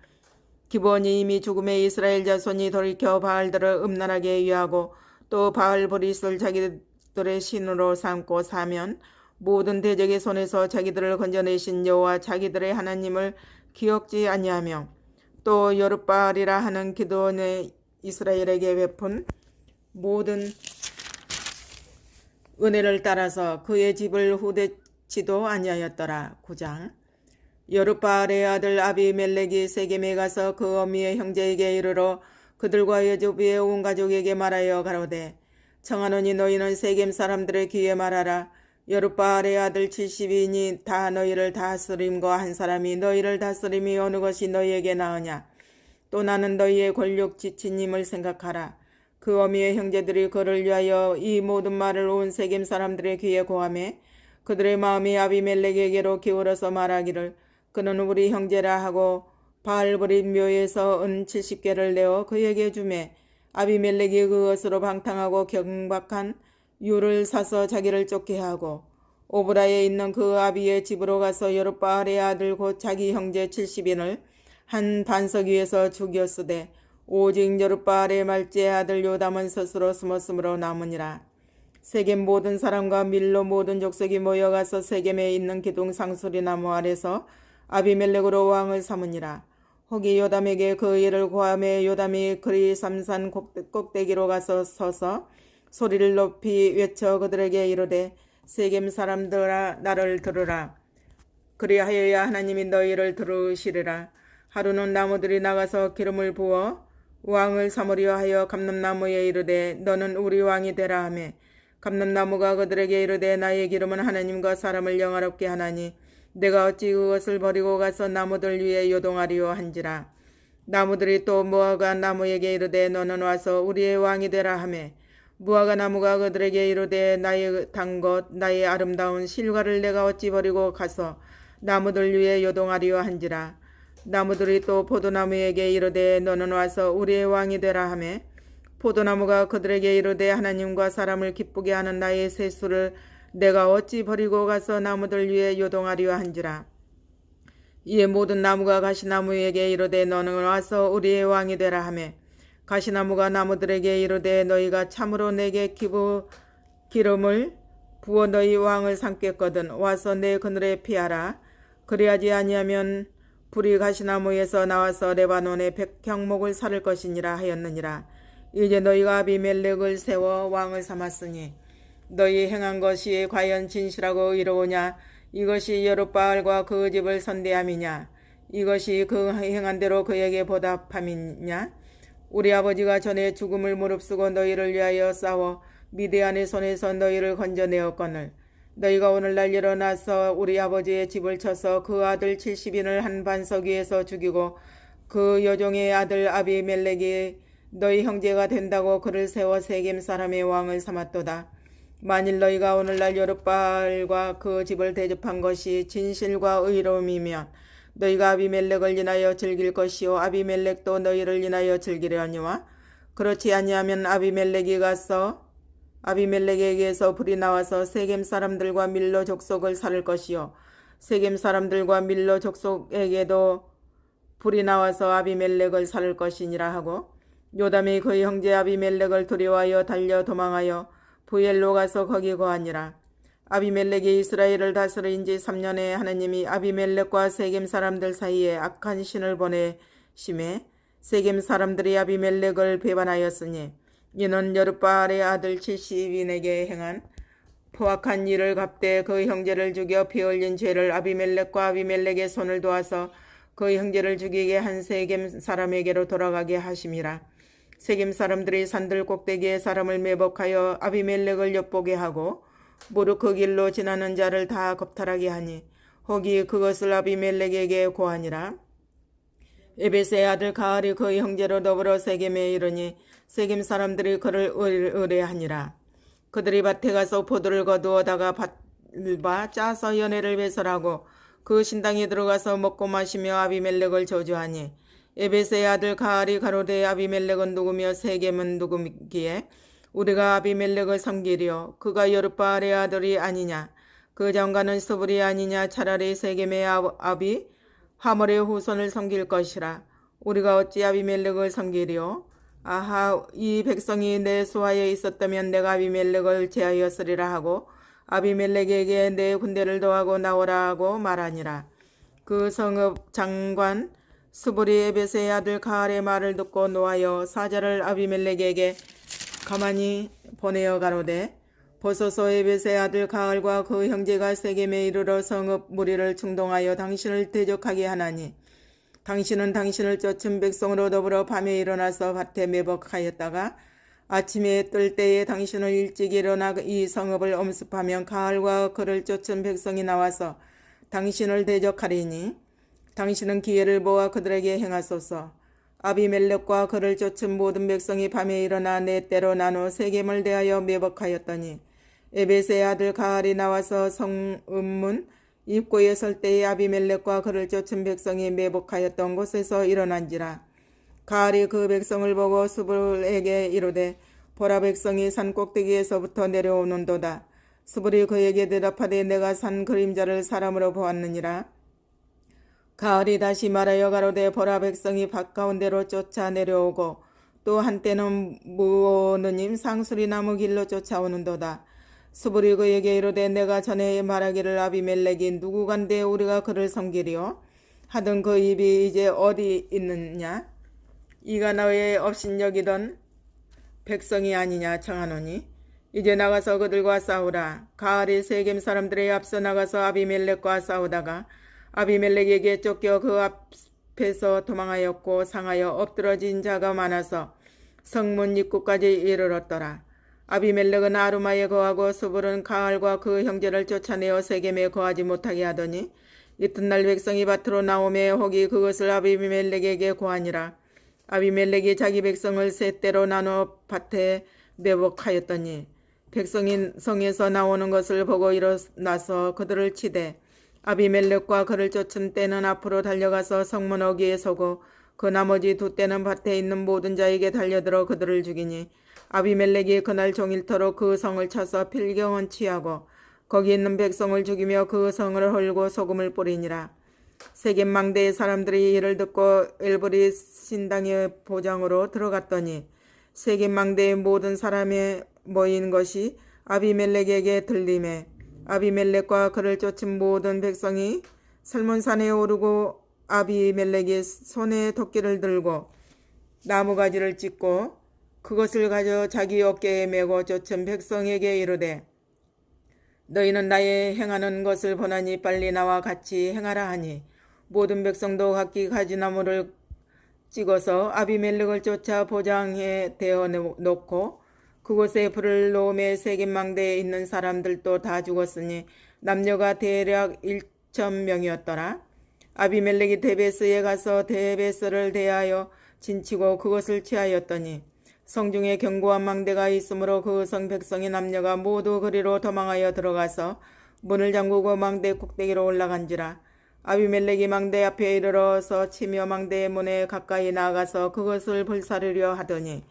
기브온이 이미 죽음에 이스라엘 자손이 돌이켜 바알들을 음란하게 위하고 또 바알 브릿을 자기들의 신으로 삼고 사면 모든 대적의 손에서 자기들을 건져내신 여호와 자기들의 하나님을 기억지 아니하며 또 여룻바알이라 하는 기드온의 이스라엘에게 베푼 모든 은혜를 따라서 그의 집을 후대치도 아니하였더라. 9장. 여룻바알의 아들 아비멜렉이 세겜에 가서 그 어미의 형제에게 이르러 그들과 여조부의 온 가족에게 말하여 가로되 청하노니 너희는 세겜 사람들의 귀에 말하라. 여룻바알의 아들 70인이 다 너희를 다스림과 한 사람이 너희를 다스림이 어느 것이 너희에게 나으냐. 또 나는 너희의 권력 지친임을 생각하라. 그 어미의 형제들이 그를 위하여 이 모든 말을 온 세겜 사람들의 귀에 고하매 그들의 마음이 아비멜렉에게로 기울어서 말하기를 그는 우리 형제라 하고 바알브릿 묘에서 은 70개를 내어 그에게 주매 아비멜렉이 그것으로 방탕하고 경박한 유를 사서 자기를 쫓게 하고 오브라에 있는 그 아비의 집으로 가서 여룻바알의 아들 곧 자기 형제 70인을 한 반석 위에서 죽였으되 오직 여룻바알의 말째 아들 요담은 스스로 숨었으므로 남으니라. 세겜 모든 사람과 밀로 모든 족속이 모여가서 세겜에 있는 기둥 상수리 나무 아래서 아비멜렉으로 왕을 삼으니라. 혹이 요담에게 그 일을 고하매 요담이 그리 삼산 꼭대기로 가서 서서 소리를 높이 외쳐 그들에게 이르되 세겜 사람들아 나를 들으라. 그리하여야 하나님이 너희를 들으시리라. 하루는 나무들이 나가서 기름을 부어 왕을 삼으려 하여 감람나무에 이르되 너는 우리 왕이 되라 하매 감람나무가 그들에게 이르되 나의 기름은 하나님과 사람을 영화롭게 하나니 내가 어찌 그것을 버리고 가서 나무들 위에 요동하리요 한지라. 나무들이 또 무화과 나무에게 이르되 너는 와서 우리의 왕이 되라 하매 무화과 나무가 그들에게 이르되 나의 단 것 나의 아름다운 실과를 내가 어찌 버리고 가서 나무들 위에 요동하리요 한지라. 나무들이 또 포도나무에게 이르되 너는 와서 우리의 왕이 되라 하매 포도나무가 그들에게 이르되 하나님과 사람을 기쁘게 하는 나의 세수를 내가 어찌 버리고 가서 나무들 위에 요동하리요 한지라. 이에 모든 나무가 가시나무에게 이르되 너는 와서 우리의 왕이 되라 하매 가시나무가 나무들에게 이르되 너희가 참으로 내게 기름을 부어 너희 왕을 삼겠거든 와서 내 그늘에 피하라. 그리하지 아니하면 불이 가시나무에서 나와서 레바논의 백향목을 살을 것이니라 하였느니라. 이제 너희가 아비멜렉을 세워 왕을 삼았으니 너희 행한 것이 과연 진실하고 의로우냐. 이것이 여룻바알과 그 집을 선대함이냐. 이것이 그 행한 대로 그에게 보답함이냐. 우리 아버지가 전에 죽음을 무릅쓰고 너희를 위하여 싸워 미디안의 손에서 너희를 건져내었거늘 너희가 오늘날 일어나서 우리 아버지의 집을 쳐서 그 아들 70인을 한 반석 위에서 죽이고 그 여종의 아들 아비멜렉이 너희 형제가 된다고 그를 세워 세겜 사람의 왕을 삼았도다. 만일 너희가 오늘날 여룻바알과 그 집을 대접한 것이 진실과 의로움이면 너희가 아비멜렉을 인하여 즐길 것이요 아비멜렉도 너희를 인하여 즐기려니와 그렇지 아니하면 아비멜렉에게서 불이 나와서 세겜 사람들과 밀로 족속을 살을 것이요 세겜 사람들과 밀로 족속에게도 불이 나와서 아비멜렉을 살을 것이니라 하고 요담이 그의 형제 아비멜렉을 두려워하여 달려 도망하여 부엘로 가서 거기 거하니라. 아비멜렉이 이스라엘을 다스린 지 3년에 하나님이 아비멜렉과 세겜 사람들 사이에 악한 신을 보내심에 세겜 사람들이 아비멜렉을 배반하였으니 이는 여룻바알의 아들 70인에게 행한 포악한 일을 갚되 그 형제를 죽여 피 흘린 죄를 아비멜렉과 아비멜렉의 손을 도와서 그 형제를 죽이게 한 세겜 사람에게로 돌아가게 하심이라. 세겜 사람들이 산들 꼭대기에 사람을 매복하여 아비멜렉을 엿보게 하고 무릇 그 길로 지나는 자를 다 겁탈하게 하니 혹이 그것을 아비멜렉에게 고하니라. 에벳의 아들 가알이 그 형제로 더불어 세겜에 이르니 세겜 사람들이 그를 의뢰하니라. 그들이 밭에 가서 포도를 거두어다가 밭을 짜서 연회를 배설하고 그 신당에 들어가서 먹고 마시며 아비멜렉을 저주하니 에베스의 아들 가알이 가로되 아비멜렉은 누구며 세겜은 누구기에 우리가 아비멜렉을 섬기리요 그가 여룻바알의 아들이 아니냐 그 장가는 스불이 아니냐 차라리 세겜의 아비 하몰의 후손을 섬길 것이라 우리가 어찌 아비멜렉을 섬기리요 아하 이 백성이 내 수하에 있었다면 내가 아비멜렉을 제하였으리라 하고 아비멜렉에게 내 군대를 더하고 나오라 하고 말하니라. 그 성읍 장관 스불이 에베스의 아들 가알의 말을 듣고 노하여 사자를 아비멜렉에게 가만히 보내어 가로되 보소서 에베스의 아들 가알과 그 형제가 세겜에 이르러 성읍 무리를 충동하여 당신을 대적하게 하나니 당신은 당신을 쫓은 백성으로 더불어 밤에 일어나서 밭에 매복하였다가 아침에 뜰 때에 당신은 일찍 일어나 이 성읍을 엄습하면 가알과 그를 쫓은 백성이 나와서 당신을 대적하리니 당신은 기회를 보아 그들에게 행하소서. 아비멜렉과 그를 쫓은 모든 백성이 밤에 일어나 네 때로 나눠 세겜을 대하여 매복하였더니 에베스의 아들 가알이 나와서 성읍문 입구에 설 때에 아비멜렉과 그를 쫓은 백성이 매복하였던 곳에서 일어난지라. 가알이 그 백성을 보고 스불에게 이르되 보라 백성이 산 꼭대기에서부터 내려오는도다. 스불이 그에게 대답하되 내가 산 그림자를 사람으로 보았느니라. 가알이 다시 말하여 가로되 보라 백성이 밭 가운데로 쫓아 내려오고 또 한때는 무오느님 상수리 나무 길로 쫓아오는도다. 스불이 그에게 이르되 내가 전에 말하기를 아비멜렉이 누구간데 우리가 그를 섬기리요 하던 그 입이 이제 어디 있느냐 이가 너의 업신여기던 백성이 아니냐 청하노니 이제 나가서 그들과 싸우라. 가알이 세겜 사람들의 앞서 나가서 아비멜렉과 싸우다가 아비멜렉에게 쫓겨 그 앞에서 도망하였고 상하여 엎드러진 자가 많아서 성문 입구까지 이르렀더라. 아비멜렉은 아루마에 거하고 스불은 가알과 그 형제를 쫓아내어 세겜에 거하지 못하게 하더니 이튿날 백성이 밭으로 나오매 혹이 그것을 아비멜렉에게 고하니라. 아비멜렉이 자기 백성을 세 때로 나눠 밭에 매복하였더니 백성이 성에서 나오는 것을 보고 일어나서 그들을 치되 아비멜렉과 그를 쫓은 때는 앞으로 달려가서 성문 어귀에 서고 그 나머지 두 때는 밭에 있는 모든 자에게 달려들어 그들을 죽이니 아비멜렉이 그날 종일토록 그 성을 쳐서 필경은 취하고 거기 있는 백성을 죽이며 그 성을 헐고 소금을 뿌리니라. 세겜 망대의 사람들이 이를 듣고 엘브리 신당의 보장으로 들어갔더니 세겜 망대의 모든 사람이 모인 것이 아비멜렉에게 들리매 아비멜렉과 그를 쫓은 모든 백성이 살몬산에 오르고 아비멜렉이 손에 도끼를 들고 나무가지를 찢고 그것을 가져 자기 어깨에 메고 쫓은 백성에게 이르되 너희는 나의 행하는 것을 보나니 빨리 나와 같이 행하라 하니 모든 백성도 각기 가지나무를 찍어서 아비멜렉을 쫓아 보장에 대어 놓고 그곳에 불을 놓음에 세겜 망대에 있는 사람들도 다 죽었으니 남녀가 대략 1,000명이었더라. 아비멜렉이 데베스에 가서 데베스를 대하여 진치고 그것을 취하였더니 성중에 견고한 망대가 있으므로 그 성 백성의 남녀가 모두 그리로 도망하여 들어가서 문을 잠그고 망대 꼭대기로 올라간지라. 아비멜렉이 망대 앞에 이르러서 치며 망대의 문에 가까이 나아가서 그것을 불사르려 하더니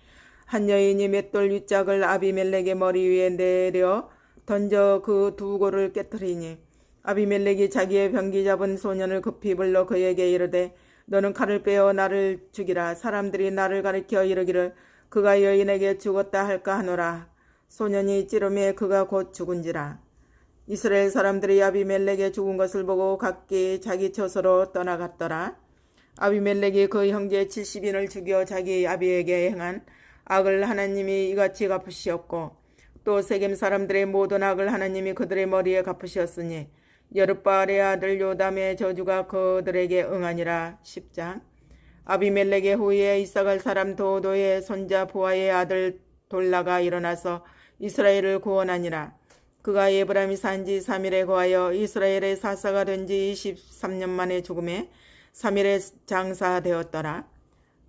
한 여인이 맷돌 윗짝을 아비멜렉의 머리 위에 내려 던져 그 두 골을 깨뜨리니 아비멜렉이 자기의 병기 잡은 소년을 급히 불러 그에게 이르되 너는 칼을 빼어 나를 죽이라. 사람들이 나를 가리켜 이르기를 그가 여인에게 죽었다 할까 하노라. 소년이 찌르매 그가 곧 죽은지라. 이스라엘 사람들이 아비멜렉의 죽은 것을 보고 각기 자기 처소로 떠나갔더라. 아비멜렉이 그 형제 70인을 죽여 자기 아비에게 행한 악을 하나님이 이같이 갚으시었고 또 세겜 사람들의 모든 악을 하나님이 그들의 머리에 갚으셨으니 여룻바알의 아들 요담의 저주가 그들에게 응하니라. 10장. 아비멜렉의 후에 이사갈 사람 도도의 손자 부하의 아들 돌라가 일어나서 이스라엘을 구원하니라. 그가 에브라임이 산지 3일에 거하여 이스라엘의 사사가 된 지 23년 만에 죽음에 3일에 장사되었더라.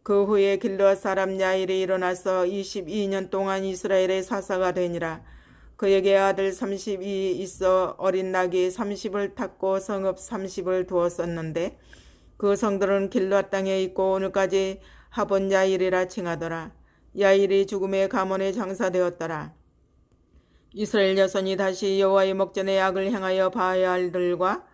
그 후에 길르앗 사람 야일이 일어나서 22년 동안 이스라엘의 사사가 되니라. 그에게 아들 30이 있어 어린 낙이 30을 탔고 성읍 30을 두었었는데 그 성들은 길앗 땅에 있고 오늘까지 하본 야일이라 칭하더라. 야일이 죽음의 가문에 장사되었더라. 이스라엘 자손이 다시 여호와의 목전에 악을 행하여 바알들과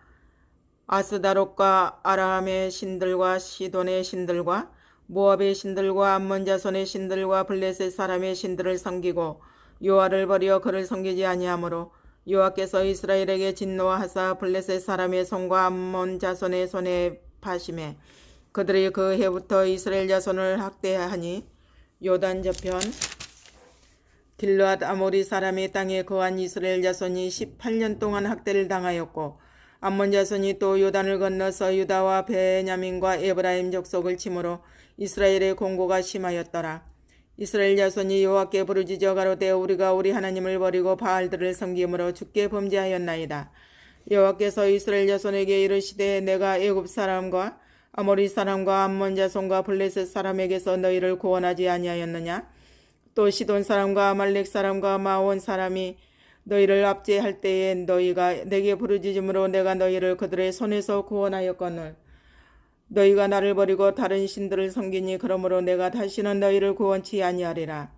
아스다롯과 아람의 신들과 시돈의 신들과 모압의 신들과 암몬 자손의 신들과 블레셋 사람의 신들을 섬기고 여호와를 버려 그를 섬기지 아니하므로 여호와께서 이스라엘에게 진노하사 블레셋 사람의 손과 암몬 자손의 손에 파심해 그들이 그 해부터 이스라엘 자손을 학대하니 요단 저편 길르앗 아모리 사람의 땅에 거한 이스라엘 자손이 18년 동안 학대를 당하였고 암몬 자손이 또 요단을 건너서 유다와 베냐민과 에브라임 족속을 침으로 이스라엘의 공고가 심하였더라. 이스라엘 자손이 여호와께 부르짖어 가로되 우리가 우리 하나님을 버리고 바알들을 섬김으로 주께 범죄하였나이다. 여호와께서 이스라엘 자손에게 이르시되 내가 애굽 사람과 아모리 사람과 암몬 자손과 블레셋 사람에게서 너희를 구원하지 아니하였느냐? 또 시돈 사람과 아말렉 사람과 마온 사람이 너희를 압제할 때에 너희가 내게 부르짖음으로 내가 너희를 그들의 손에서 구원하였거늘 너희가 나를 버리고 다른 신들을 섬기니 그러므로 내가 다시는 너희를 구원치 아니하리라.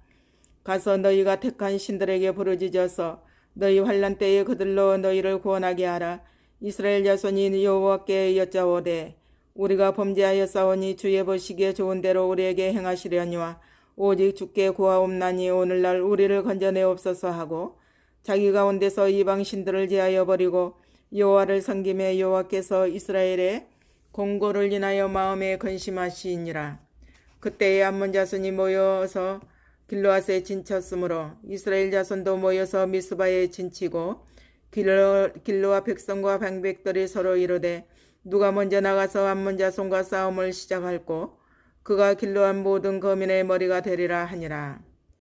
가서 너희가 택한 신들에게 부르짖어서 너희 환난 때에 그들로 너희를 구원하게 하라. 이스라엘 자손이 여호와께 여짜오되 우리가 범죄하였사오니 주의 보시기에 좋은 대로 우리에게 행하시려니와 오직 주께 구하옵나니 오늘날 우리를 건져내옵소서 하고 자기 가운데서 이방 신들을 제하여 버리고 여호와를 섬김에 여호와께서 이스라엘의 공고를 인하여 마음에 근심하시니라. 그때에 암몬 자손이 모여서 길르앗에 진쳤으므로 이스라엘 자손도 모여서 미스바에 진치고 길르앗 백성과 방백들이 서로 이르되 누가 먼저 나가서 암몬 자손과 싸움을 시작할꼬 그가 길르앗 모든 거민의 머리가 되리라 하니라.